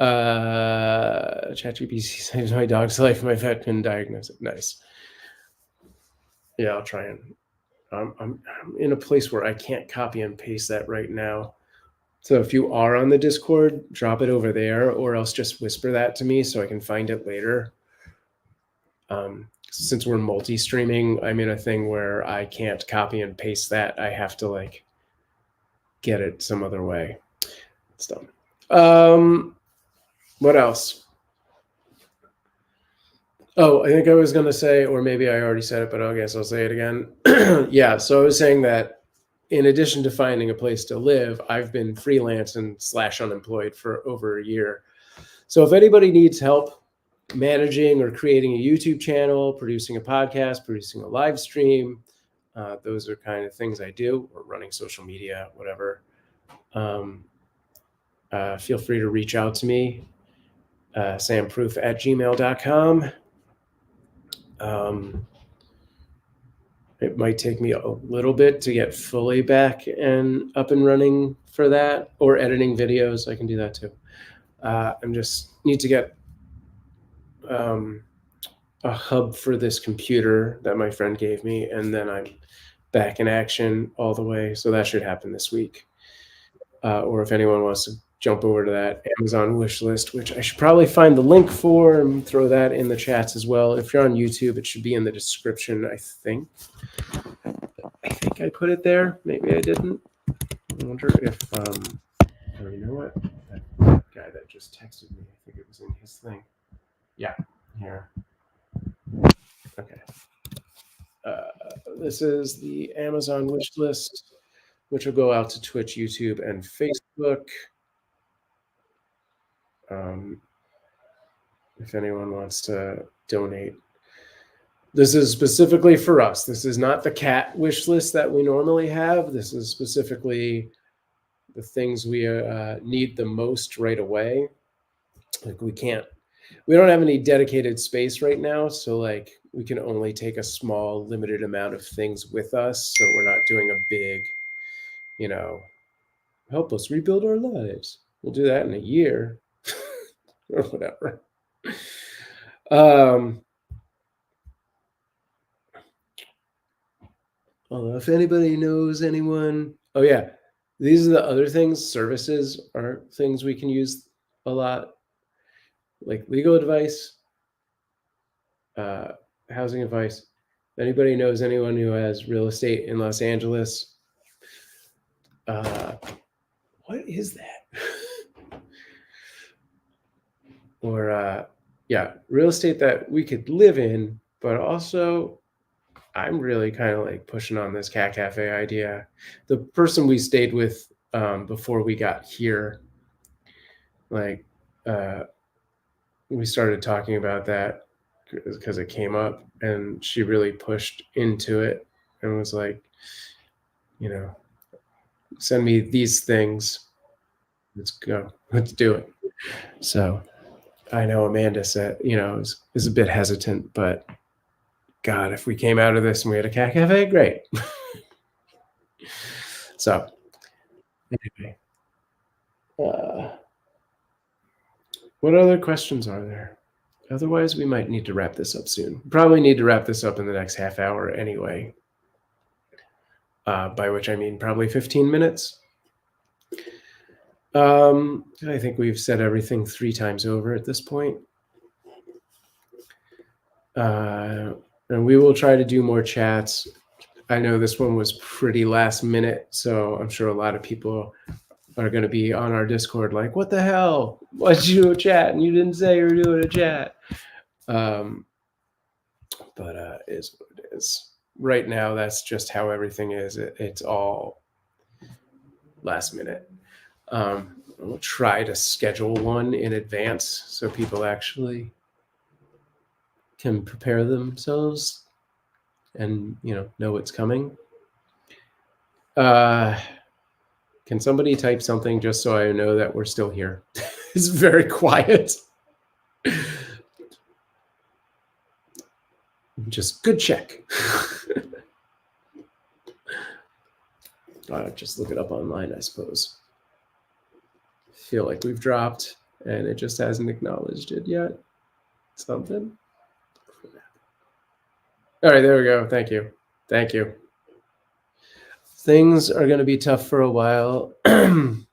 ChatGPT saves my dog's life. My vet couldn't diagnose it. Nice. Yeah, I'll try and. I'm in a place where I can't copy and paste that right now. So if you are on the Discord, drop it over there, or else just whisper that to me so I can find it later. Since we're multi-streaming, I'm in a thing where I can't copy and paste that. I have to like get it some other way. It's dumb. What else? Oh, I think I was gonna say, or maybe I already said it, but I guess I'll say it again. Yeah, so I was saying that in addition to finding a place to live, I've been freelance and / unemployed for over a year. So if anybody needs help managing or creating a YouTube channel, producing a podcast, producing a live stream, those are kind of things I do, or running social media, whatever. Feel free to reach out to me, samproof@gmail.com. It might take me a little bit to get fully back and up and running for that, or editing videos. I can do that too. I'm just need to get a hub for this computer that my friend gave me, and then I'm back in action all the way. So that should happen this week. Or if anyone wants to jump over to that Amazon wish list, which I should probably find the link for and throw that in the chats as well. If you're on YouTube, it should be in the description, I think. I think I put it there. Maybe I didn't. I wonder if, oh, you know what? That guy that just texted me, I think it was in his thing. Yeah, here. Okay. This is the Amazon wish list, which will go out to Twitch, YouTube, and Facebook. If anyone wants to donate. This is specifically for us. This is not the cat wish list that we normally have. This is specifically the things we need the most right away. Like we don't have any dedicated space right now. So like we can only take a small limited amount of things with us. So we're not doing a big, help us rebuild our lives. We'll do that in a year or whatever. Although if anybody knows anyone, oh yeah, these are the other things. Services are things we can use a lot, like legal advice, housing advice. If anybody knows anyone who has real estate in Los Angeles, what is that? Or yeah, real estate that we could live in, but also I'm really kind of like pushing on this cat cafe idea. The person we stayed with before we got here, like we started talking about that because it came up, and she really pushed into it and was like, send me these things. Let's go. Let's do it. So I know Amanda said, is a bit hesitant, but God, if we came out of this and we had a cat cafe, great. So anyway, what other questions are there? Otherwise, we might need to wrap this up soon. Probably need to wrap this up in the next half hour anyway. By which I mean probably 15 minutes. I think we've said everything 3 times over at this point. And we will try to do more chats. I know this one was pretty last minute, so I'm sure a lot of people are going to be on our Discord like, what the hell? Why'd you do a chat and you didn't say you were doing a chat? But it is what it is. Right now, that's just how everything is. It's all last minute. We'll try to schedule one in advance so people actually can prepare themselves and know what's coming. Can somebody type something just so I know that we're still here? It's very quiet. Just good check. Just look it up online, I suppose. Feel like we've dropped and it just hasn't acknowledged it yet. Something. All right, there we go. Thank you. Thank you. Things are going to be tough for a while. Hang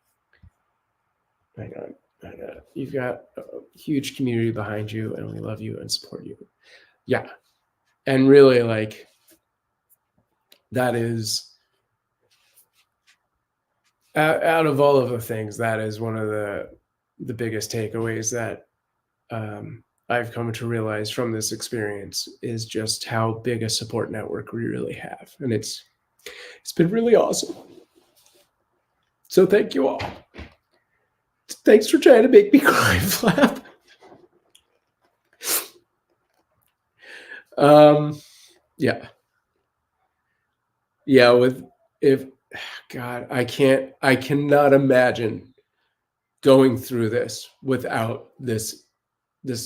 on. You've got a huge community behind you, and we love you and support you. Yeah. And really, like, that is, out of all of the things, that is one of the biggest takeaways that I've come to realize from this experience, is just how big a support network we really have. And it's been really awesome. So thank you all. Thanks for trying to make me cry, Flap. Yeah. If God, I cannot imagine going through this without this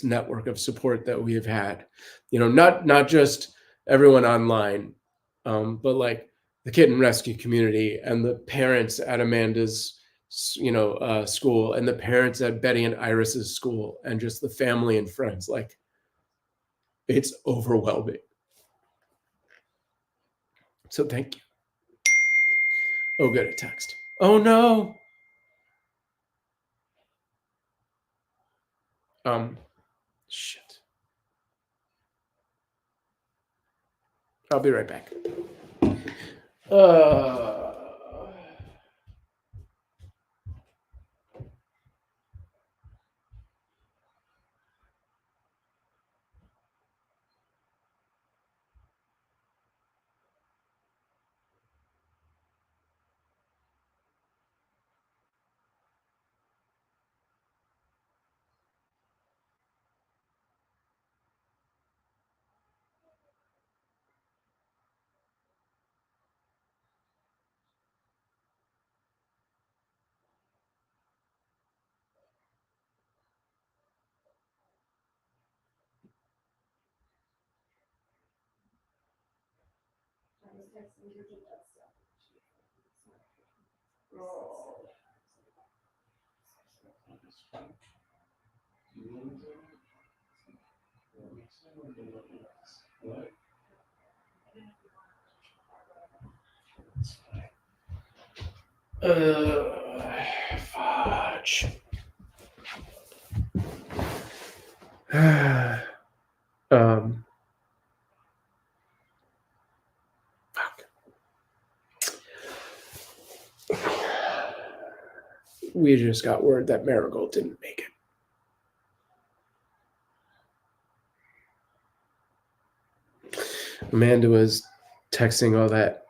network of support that we have had. Not just everyone online, but like the kitten rescue community and the parents at Amanda's school, and the parents at Betty and Iris's school, and just the family and friends. Like, it's overwhelming. So thank you. Oh, good, a text. Oh no. Shit. I'll be right back. Fudge. Fuck. We just got word that Marigold didn't make it. Amanda was texting all that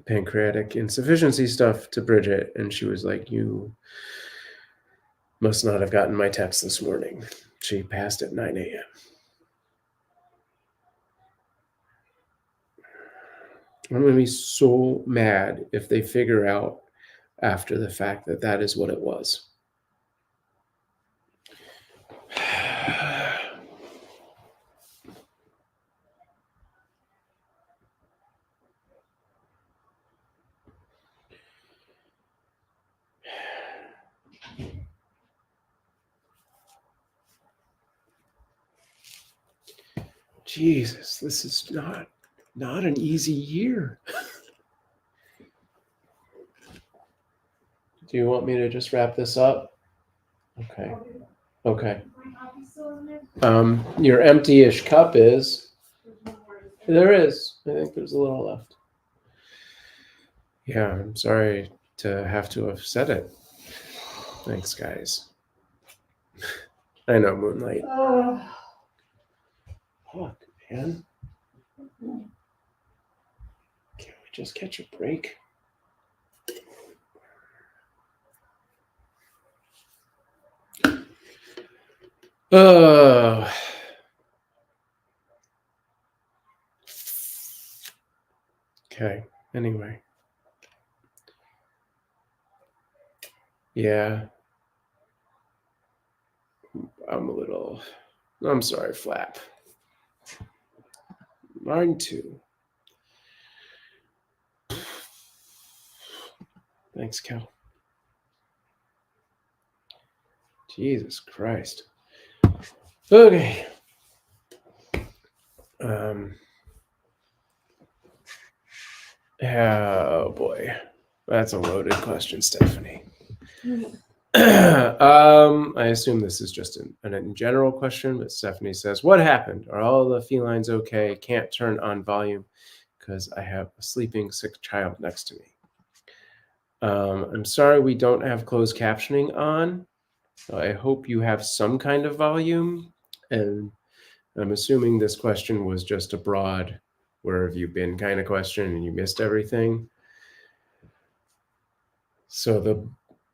pancreatic insufficiency stuff to Bridget, and she was like, "You must not have gotten my text this morning." She passed at 9 a.m. I'm going to be so mad if they figure out after the fact that that is what it was. Jesus, this is not an easy year. Do you want me to just wrap this up? Okay. Okay. Your empty-ish cup is. There is. I think there's a little left. Yeah, I'm sorry to have to have said it. Thanks, guys. I know, Moonlight. Fuck, man. Can't we just catch a break? Okay, anyway. Yeah. I'm sorry, Flap. Mine too. Thanks, Cal. Jesus Christ. Okay. Oh boy, that's a loaded question, Stephanie. I assume this is just an in general question, but Stephanie says, "What happened? Are all the felines okay? Can't turn on volume because I have a sleeping sick child next to me." I'm sorry we don't have closed captioning on. I hope you have some kind of volume, and I'm assuming this question was just a broad "where have you been" kind of question, and you missed everything. So the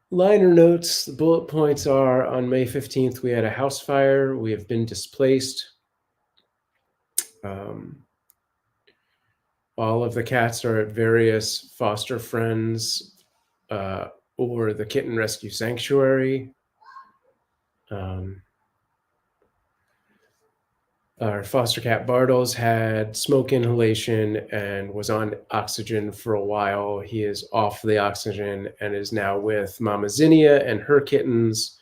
liner notes, the bullet points are: on May 15th, we had a house fire. We have been displaced. All of the cats are at various foster friends or the kitten rescue sanctuary. Our foster cat Bartles had smoke inhalation and was on oxygen for a while. He is off the oxygen and is now with Mama Zinnia and her kittens.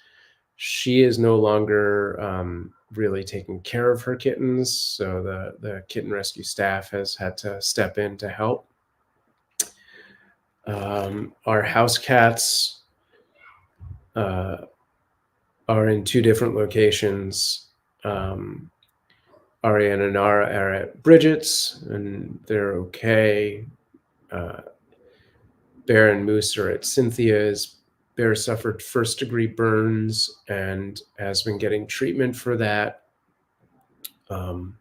She is no longer really taking care of her kittens, so the kitten rescue staff has had to step in to help. Our house cats are in two different locations. Aria and Nara are at Bridget's, and they're okay. Bear and Moose are at Cynthia's. Bear suffered first-degree burns and has been getting treatment for that. And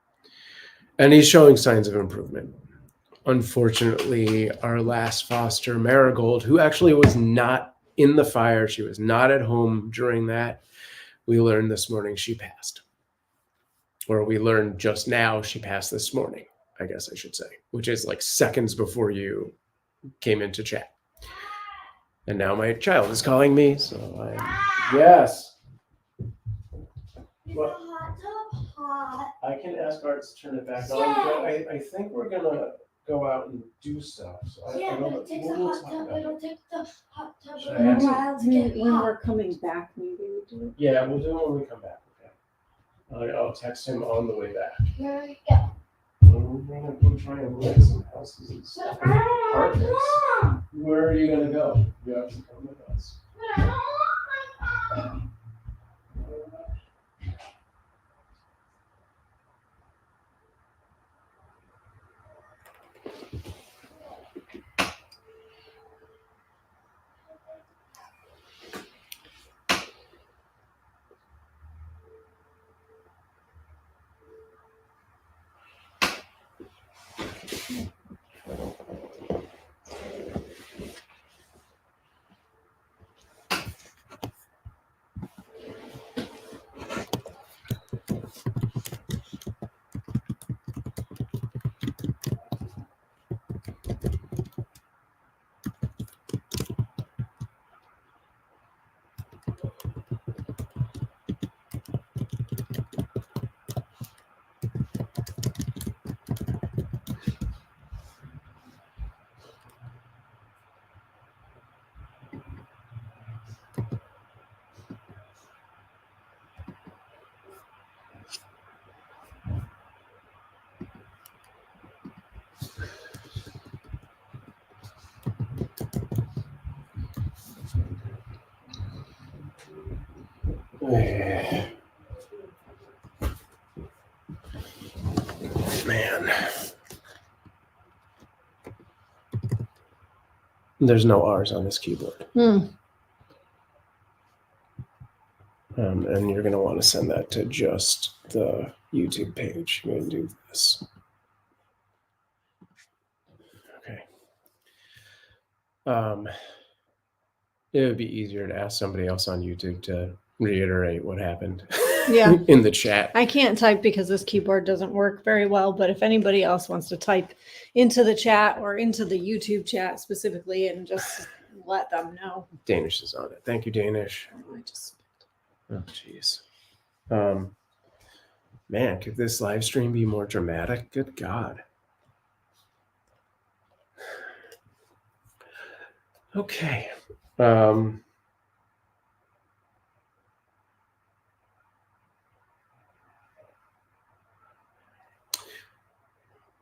he's showing signs of improvement. Unfortunately, our last foster, Marigold, who actually was not in the fire, she was not at home during that, we learned this morning she passed. Or we learned just now she passed this morning, I guess I should say, which is like seconds before you came into chat. And now my child is calling me, so yes. Well, I can ask Art to turn it back on, but I think we're gonna go out and do stuff. So I don't know. We'll talk about it. Take the hot tub Should a I ask while to get When hot. we're coming back, maybe we do it. Yeah, we'll do it when we come back. Okay. I'll text him on the way back. Here we go. We're gonna go try and look at some houses and stuff. Apartments. Where are you gonna go? You have to come with us. Man. There's no R's on this keyboard. And you're going to want to send that to just the YouTube page. You're going to do this. Okay. It would be easier to ask somebody else on YouTube to reiterate what happened. Yeah. In the chat. I can't type because this keyboard doesn't work very well, but if anybody else wants to type into the chat or into the YouTube chat specifically and just let them know. Danish is on it. Thank you, Danish. Oh, jeez. Man, could this live stream be more dramatic? Good God. Okay.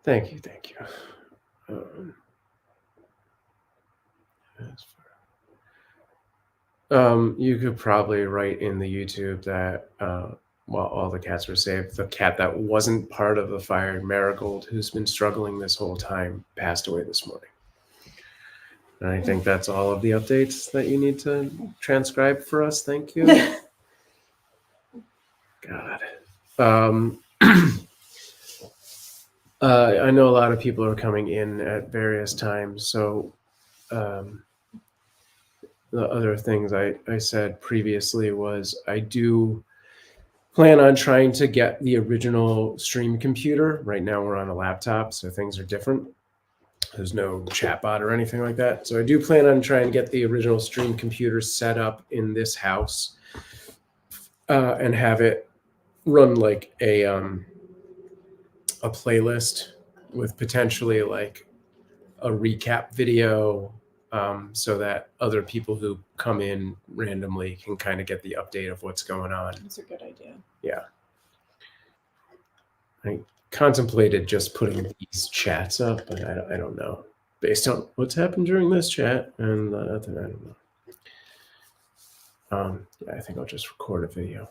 Thank you. You could probably write in the YouTube that while all the cats were saved, the cat that wasn't part of the fire, Marigold, who's been struggling this whole time, passed away this morning. And I think that's all of the updates that you need to transcribe for us. Thank you. God. I know a lot of people are coming in at various times, so the other things I said previously was I do plan on trying to get the original stream computer. Right now we're on a laptop, so things are different. There's no chatbot or anything like that. So I do plan on trying to get the original stream computer set up in this house and have it run like a playlist with potentially like a recap video, so that other people who come in randomly can kind of get the update of what's going on. That's a good idea. Yeah. I contemplated just putting these chats up, but I don't know. Based on what's happened during this chat, and I don't know. Yeah, I think I'll just record a video.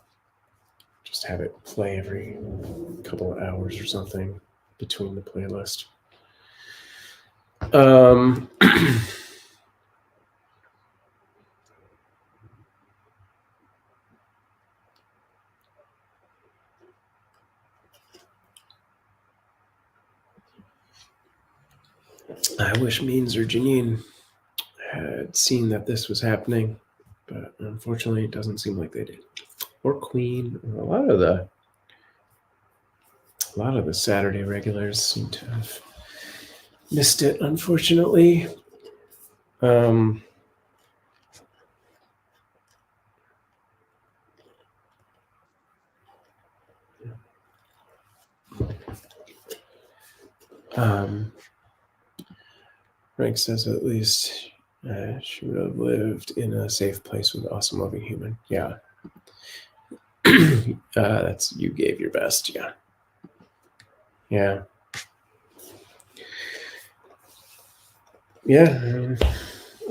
Just have it play every couple of hours or something between the playlist. I wish Means or Janine had seen that this was happening, but unfortunately it doesn't seem like they did. Or Queen, or a lot of the Saturday regulars seem to have missed it, unfortunately. Frank says at least she would have lived in a safe place with an awesome, loving human. Yeah. That's, you gave your best. Yeah. Yeah. Yeah.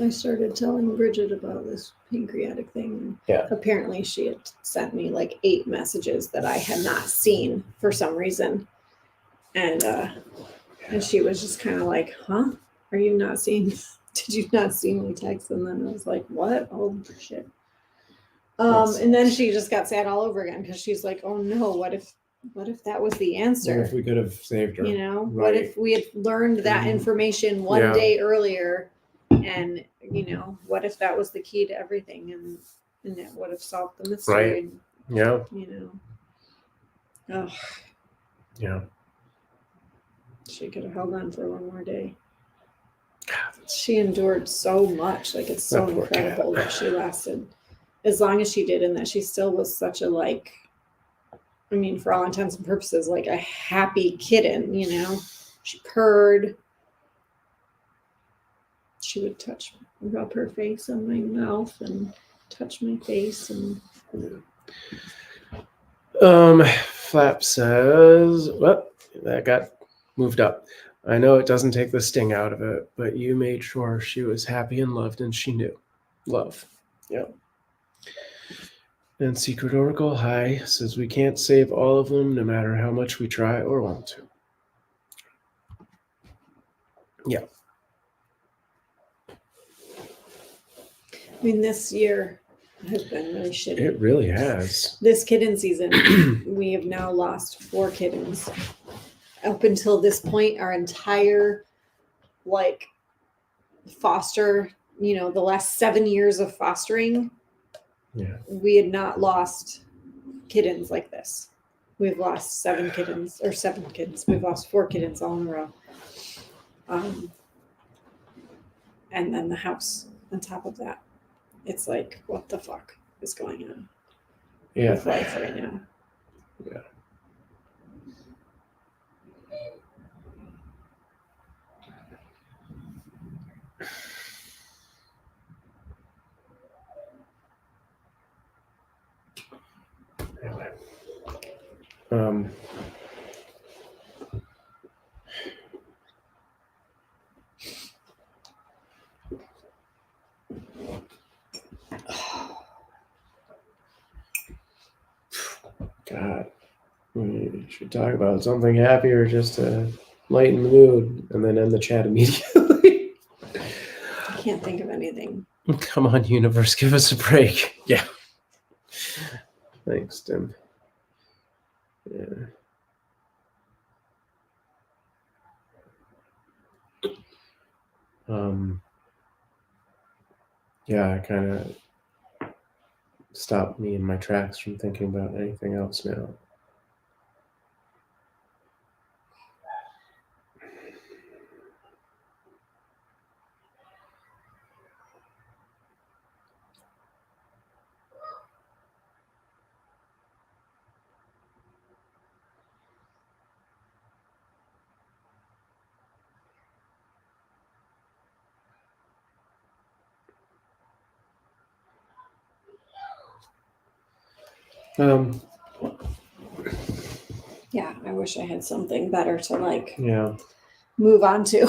I started telling Bridget about this pancreatic thing. Yeah. Apparently, she had sent me like 8 messages that I had not seen for some reason, and she was just kind of like, "Huh? Are you not seeing? Did you not see my text?" And then I was like, "What? Oh shit!" And then she just got sad all over again because she's like, "Oh no, what if that was the answer? What if we could have saved her? You know, Right. what if we had learned that information one day earlier, and you know, what if that was the key to everything, and it would have solved the mystery?" Right. And, Yeah. you know, oh, Yeah. she could have held on for one more day. She endured so much. Like, it's so incredible that she lasted as long as she did, and that she still was such a, like, I mean, for all intents and purposes, like a happy kitten, you know. She purred. She would rub her face on my mouth and touch my face. And Flap says, well, that got moved up. I know it doesn't take the sting out of it, but you made sure she was happy and loved, and she knew. Love. Yeah. And Secret Oracle, hi, says we can't save all of them no matter how much we try or want to. Yeah. I mean, this year has been really shitty. It really has. This kitten season, we have now lost 4 kittens. Up until this point, our entire, like, foster, you know, the last 7 years of fostering, we had not lost kittens like this. We've lost 7 kittens, or 7 kittens. We've lost 4 kittens all in a row. And then the house on top of that. It's like, what the fuck is going on with life right now? Yeah. Anyway. should talk about something happier just to lighten the mood and then end the chat immediately. I can't think of anything. Come on, universe, give us a break. Yeah. Thanks, Tim. Yeah. Yeah, I kind of stopped me in my tracks from thinking about anything else now. Yeah, I wish I had something better to like Yeah. move on to.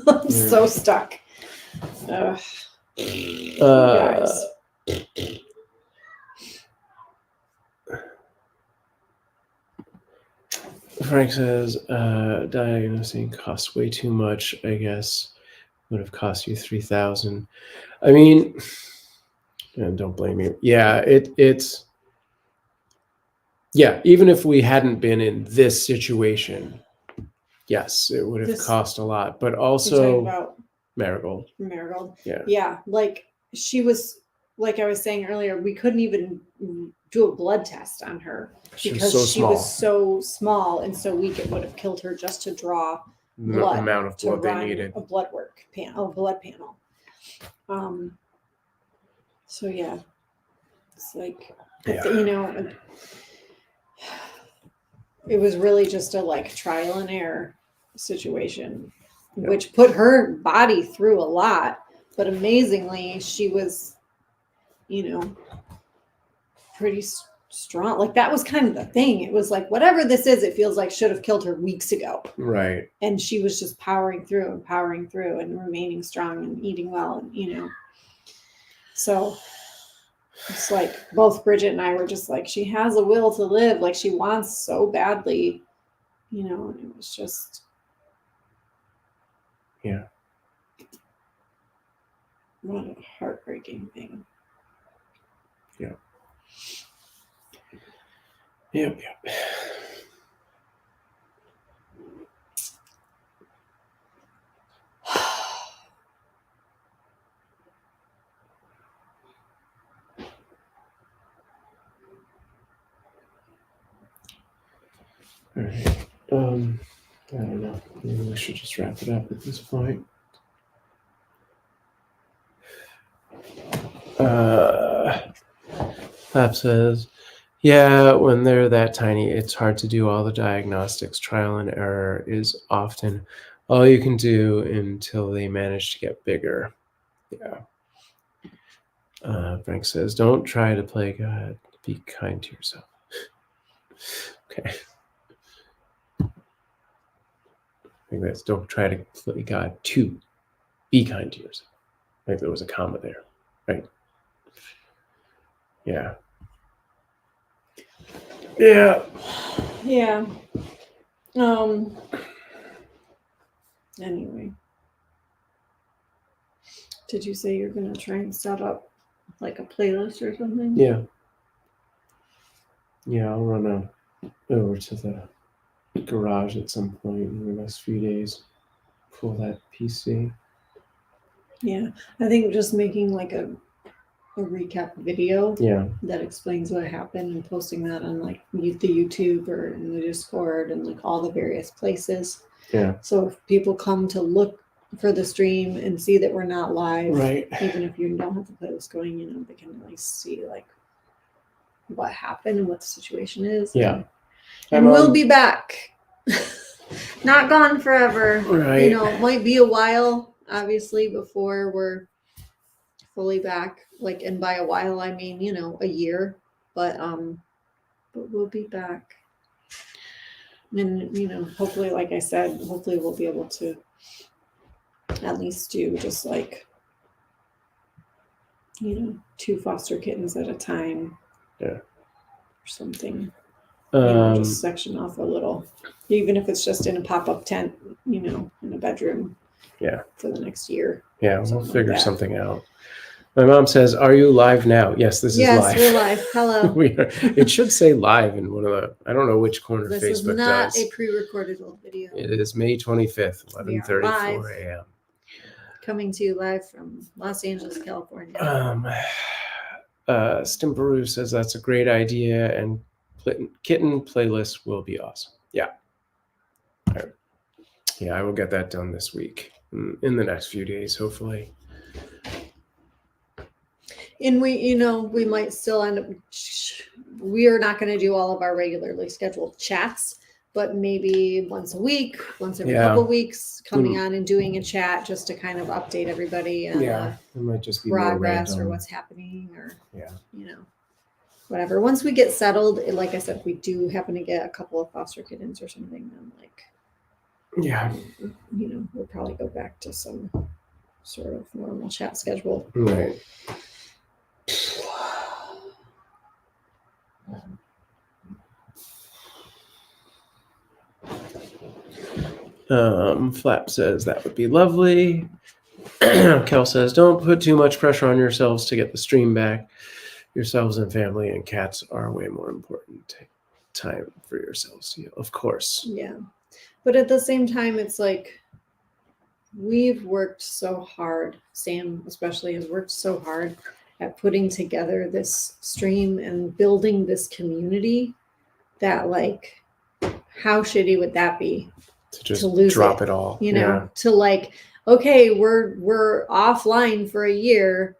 I'm so stuck. Ugh. Guys. Frank says, diagnosing costs way too much, I guess. Would have cost you $3,000. I mean, and don't blame me. Yeah, it's yeah, even if we hadn't been in this situation, yes, it would have cost a lot. But You're also talking about Marigold. Marigold. Yeah. Yeah, like she was, like I was saying earlier, we couldn't even do a blood test on her because she was so small and so weak. It would have killed her just to draw The blood amount of to blood they run needed. a blood panel. So yeah, it's like you know, it was really just a like trial and error situation, which put her body through a lot. But amazingly, she was, you know, pretty strong. Like that was kind of the thing. It was like whatever this is, it feels like should have killed her weeks ago. Right. And she was just powering through and remaining strong and eating well, and you know. So it's like both Bridget and I were just like, she has a will to live. Like she wants so badly, you know, and it was just. Yeah. What a heartbreaking thing. Yeah. Yep. All right. I don't know. Maybe we should just wrap it up at this point. Lap says, yeah, when they're that tiny, it's hard to do all the diagnostics. Trial and error is often all you can do until they manage to get bigger. Yeah. Frank says, don't try to play God. Be kind to yourself. Okay. I think that's don't try to play God to be kind to yourself. I think there was a comma there, right? Yeah. Yeah. Yeah. Anyway. Did you say you're gonna try and set up like a playlist or something? Yeah. Yeah, I'll run over to the garage at some point in the next few days. Pull that PC. Yeah. I think just making like a recap video that explains what happened and posting that on like the YouTube or in the Discord and like all the various places. Yeah. So if people come to look for the stream and see that we're not live, right, even if you don't have the playlist going, you know, they can at least see like what happened and what the situation is. Yeah. And we'll be back. Not gone forever. Right. You know, it might be a while, obviously, before we're fully back. Like, and by a while I mean, you know, a year. But we'll be back. And you know, hopefully, like I said, hopefully we'll be able to at least do just like, you know, 2 foster kittens at a time. Yeah. Or something. just section off a little, even if it's just in a pop-up tent, in a bedroom. Yeah. For the next year. Yeah, we'll figure something out. My mom says, "Are you live now?" Yes, this is live. Yes, we're live. Hello. We are. It should say live in one of the. I don't know which corner this Facebook is not does. a pre-recorded video. It is May 25th, 11:34 a.m. Coming to you live from Los Angeles, California. Stimperu says that's a great idea, and kitten playlist will be awesome. Yeah. Yeah, I will get that done this week, in the next few days, hopefully. And we might still end up, we are not going to do all of our regularly scheduled chats, but maybe once a week, once every couple weeks, coming on and doing a chat just to kind of update everybody on it might just be progress or what's happening or, whatever. Once we get settled, like I said, if we do happen to get a couple of foster kittens or something, then we'll probably go back to some sort of normal chat schedule. Right. Flap says that would be lovely. Kel says, don't put too much pressure on yourselves to get the stream back. Yourselves and family and cats are way more important. Take time for yourselves. Of course. Yeah. But at the same time, it's like we've worked so hard. Sam especially has worked so hard at putting together this stream and building this community that, like, how shitty would that be to lose drop it all, to okay, we're offline for a year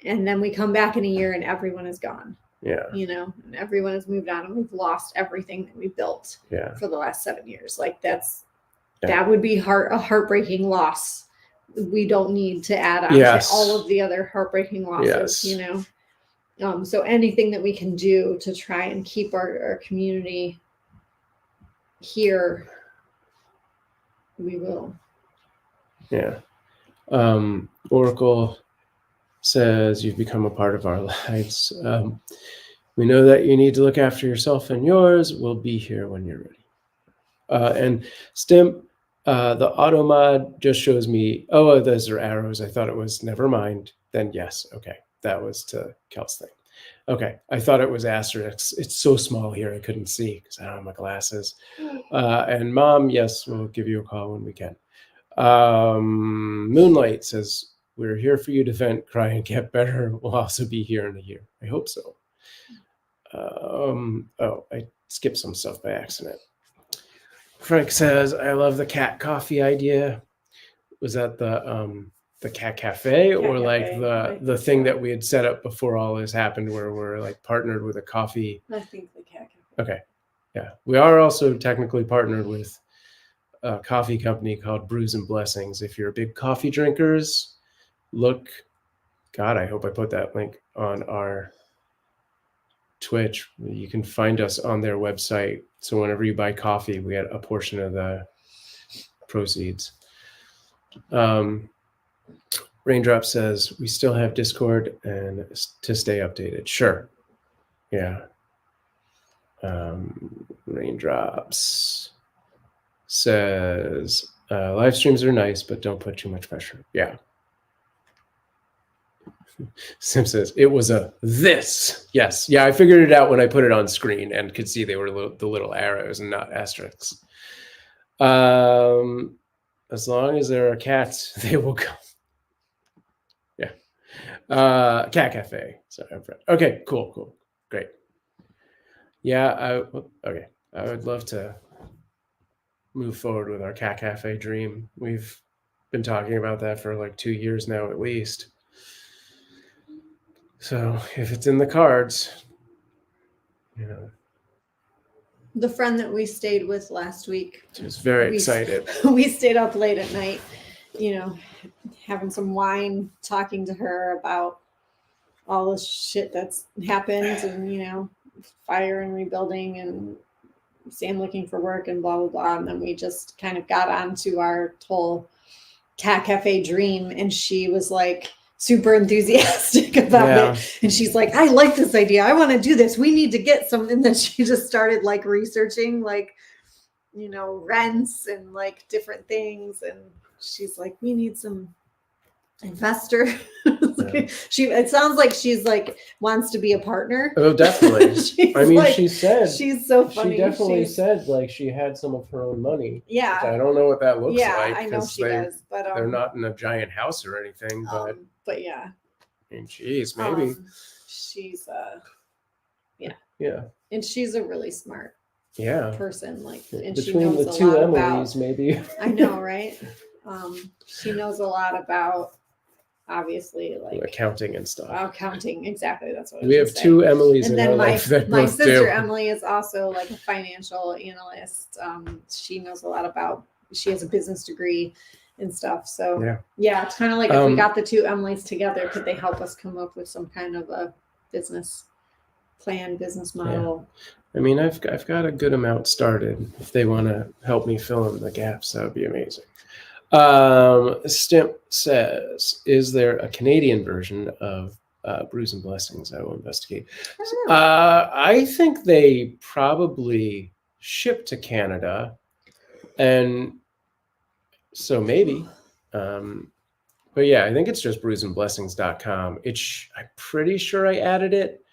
and then we come back in a year and everyone is gone, and everyone has moved on and we've lost everything that we built for the last 7 years. Like that would be a heartbreaking loss. We don't need to add on to all of the other heartbreaking losses, so anything that we can do to try and keep our community here, we will. Oracle says you've become a part of our lives. We know that you need to look after yourself and yours. We'll be here when you're ready. And Stim, the auto mod just shows me, those are arrows. I thought it was, never mind. Then yes, okay. That was to Kel's thing. Okay, I thought it was asterisks. It's so small here I couldn't see because I don't have my glasses. And Mom, yes, we'll give you a call when we can. Moonlight says, we're here for you to vent, cry, and get better. We'll also be here in a year. I hope so. I skipped some stuff by accident. Frank says, I love the cat coffee idea. Was that the cat cafe or the thing that we had set up before all this happened where we're like partnered with a coffee? I think the cat cafe. Okay. Yeah. We are also technically partnered with a coffee company called Brews and Blessings. If you're big coffee drinkers, I hope I put that link on our Twitch. You can find us on their website. So whenever you buy coffee, we get a portion of the proceeds. Raindrop says, we still have Discord and to stay updated. Sure. Yeah. Raindrops says, live streams are nice, but don't put too much pressure. Yeah. Sim says, it was this. Yes. Yeah, I figured it out when I put it on screen and could see they were the little arrows and not asterisks. As long as there are cats, they will come. Yeah. Cat cafe. Sorry, I'm Fred. Okay, cool. Great. Yeah, okay. I would love to move forward with our cat cafe dream. We've been talking about that for like 2 years now, at least. So if it's in the cards, The friend that we stayed with last week. She was very excited. We stayed up late at night, having some wine, talking to her about all the shit that's happened and, fire and rebuilding and Sam looking for work and blah, blah, blah. And then we just kind of got onto our whole cat cafe dream. And she was like super enthusiastic about Yeah. it. And she's like, I like this idea. I want to do this. We need to get some. And then she just started like researching like, rents and like different things. And she's like, we need some investor. Yeah. It sounds like she's like wants to be a partner. Oh, definitely. She's I mean, like- she said she's so funny. she definitely She's- said like she had some of her own money. Which yeah, I don't know what that looks yeah, like I know she does, but they're not in a giant house or anything. but yeah, I mean, geez, maybe. She's Yeah. and she's a really smart Yeah. person, like, and she Between knows the a two lot Emilys, about. maybe. I know, right? She knows a lot about, obviously, like Accounting and stuff. accounting. Exactly, that's what I We have was gonna two say. Emilys And in our then life that my both sister do. Emily is also like a financial analyst. She knows a lot about. She has a business degree and stuff. So yeah, it's kind of like if we got the two Emilys together, could they help us come up with some kind of a business plan, business model? I mean, I've got a good amount started. If they want to help me fill in the gaps, that would be amazing. Stimp says, is there a Canadian version of Brews and Blessings? I will investigate. I think they probably ship to Canada, and so maybe. But yeah, I think it's just brewsandblessings.com. I'm pretty sure I added it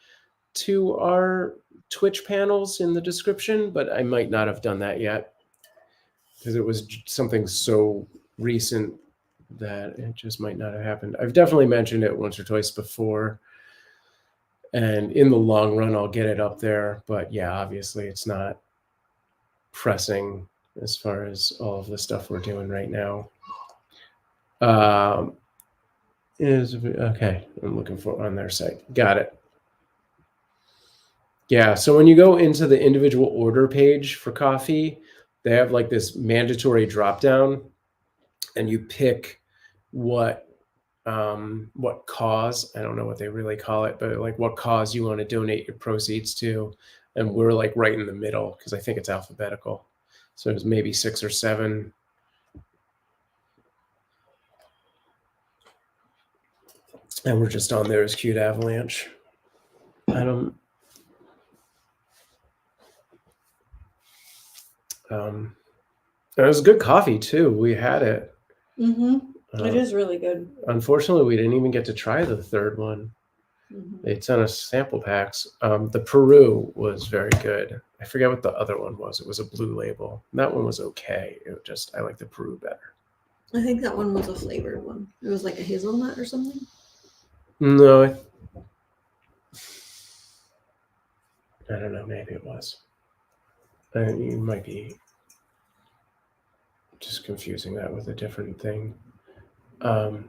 to our Twitch panels in the description, but I might not have done that yet because it was something so recent that it just might not have happened. I've definitely mentioned it once or twice before, and in the long run, I'll get it up there. But yeah, obviously, it's not pressing as far as all of the stuff we're doing right now. Okay, I'm looking for on their site. Got it. Yeah, so when you go into the individual order page for coffee, they have like this mandatory drop down, and you pick what cause, I don't know what they really call it, but like what cause you want to donate your proceeds to, and we're like right in the middle because I think it's alphabetical. So there's maybe 6 or 7. And we're just on there as Cute Avalanche. It was good coffee too. We had it. It is really good. Unfortunately, we didn't even get to try the third one. They sent us sample packs. The Peru was very good. I forget what the other one was. It was a blue label. That one was okay. I like the Peru better. I think that one was a flavored one. It was like a hazelnut or something. No, I don't know. Maybe it was. You might be just confusing that with a different thing. I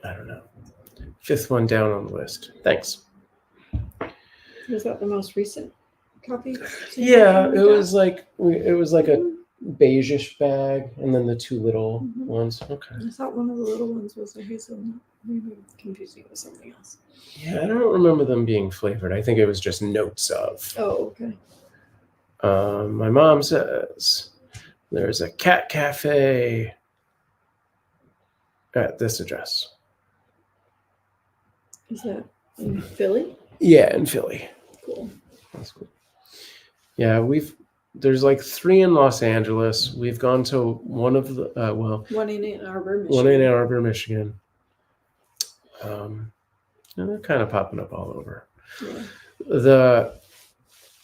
don't know. 5th one down on the list. Thanks. Was that the most recent copy? Yeah, it was like a beigeish bag, and then the 2 little ones. Okay. I thought one of the little ones was a hazelnut. Maybe I'm confusing it with something else. Yeah, I don't remember them being flavored. I think it was just notes of. Oh, okay. My mom says there's a cat cafe at this address. Is that in Philly? Yeah, in Philly. Cool. That's cool. Yeah, there's like 3 in Los Angeles. We've gone to one of the one in Ann Arbor, Michigan. One in Ann Arbor, Michigan. And they're kind of popping up all over. Yeah. The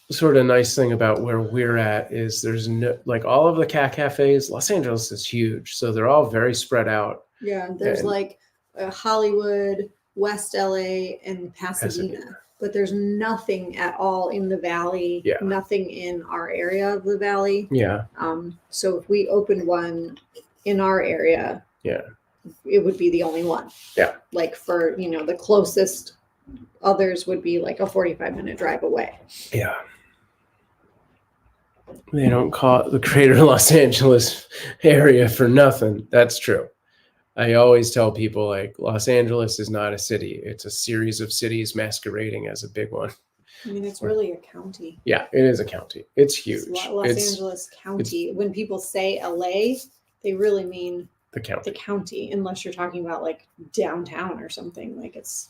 sort of nice thing about where we're at is there's no, like, all of the cat cafes. Los Angeles is huge, so they're all very spread out. Yeah, there's like Hollywood, West LA, and Pasadena. But there's nothing at all in the valley. Yeah. Nothing in our area of the valley. Yeah. So if we opened one in our area, yeah, it would be the only one. Yeah. Like for, the closest others would be like a 45-minute drive away. Yeah. They don't call it the Greater Los Angeles area for nothing. That's true. I always tell people, like, Los Angeles is not a city. It's a series of cities masquerading as a big one. I mean, it's really a county. Yeah, it is a county. It's huge. It's Los Angeles County. When people say LA, they really mean the county. the county, unless you're talking about like downtown or something. Like it's,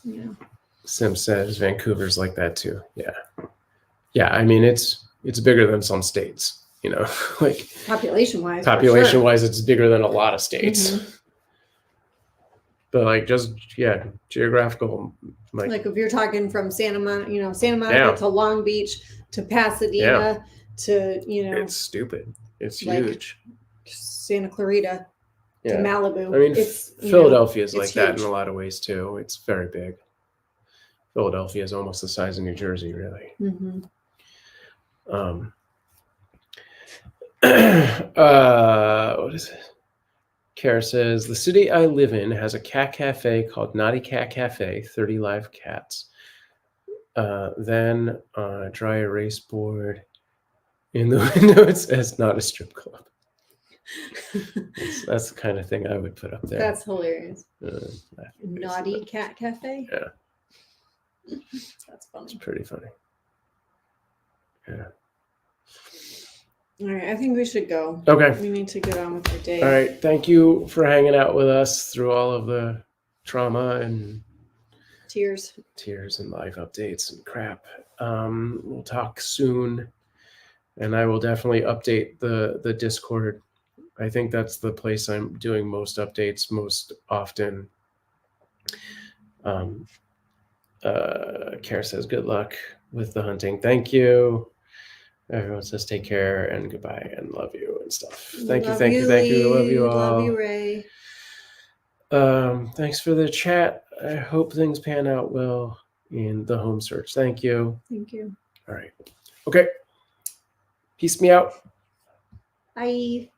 Sim says Vancouver's like that too. Yeah. I mean, it's bigger than some states. Like population wise. population wise, it's bigger than a lot of states. Mhm. But like just geographical, Like if you're talking from Santa Monica Yeah. to Long Beach to Pasadena to it's stupid. It's like, huge. Santa Clarita to Yeah. Malibu. I mean, it's Philadelphia is it's like that in huge. a lot of ways too. It's very big. Philadelphia is almost the size of New Jersey, really. Mhm. What is it? Kara says, the city I live in has a cat cafe called Naughty Cat Cafe, 30 live cats. Then on a dry erase board in the window, it says not a strip club. That's the kind of thing I would put up there. That's hilarious. Laughing Naughty face. Cat Cafe. Yeah. That's funny. It's pretty funny. Yeah. All right, I think we should go. Okay. We need to get on with our day. All right. Thank you for hanging out with us through all of the trauma and Tears. and live updates and crap. We'll talk soon, and I will definitely update the Discord. I think that's the place I'm doing most updates most often. Kara says good luck with the hunting. Thank you. Everyone says take care and goodbye and love you and stuff. Thank you. I love you all. Love you, Ray. Thanks for the chat. I hope things pan out well in the home search. Thank you. Thank you. All right. Okay. Peace me out. Bye.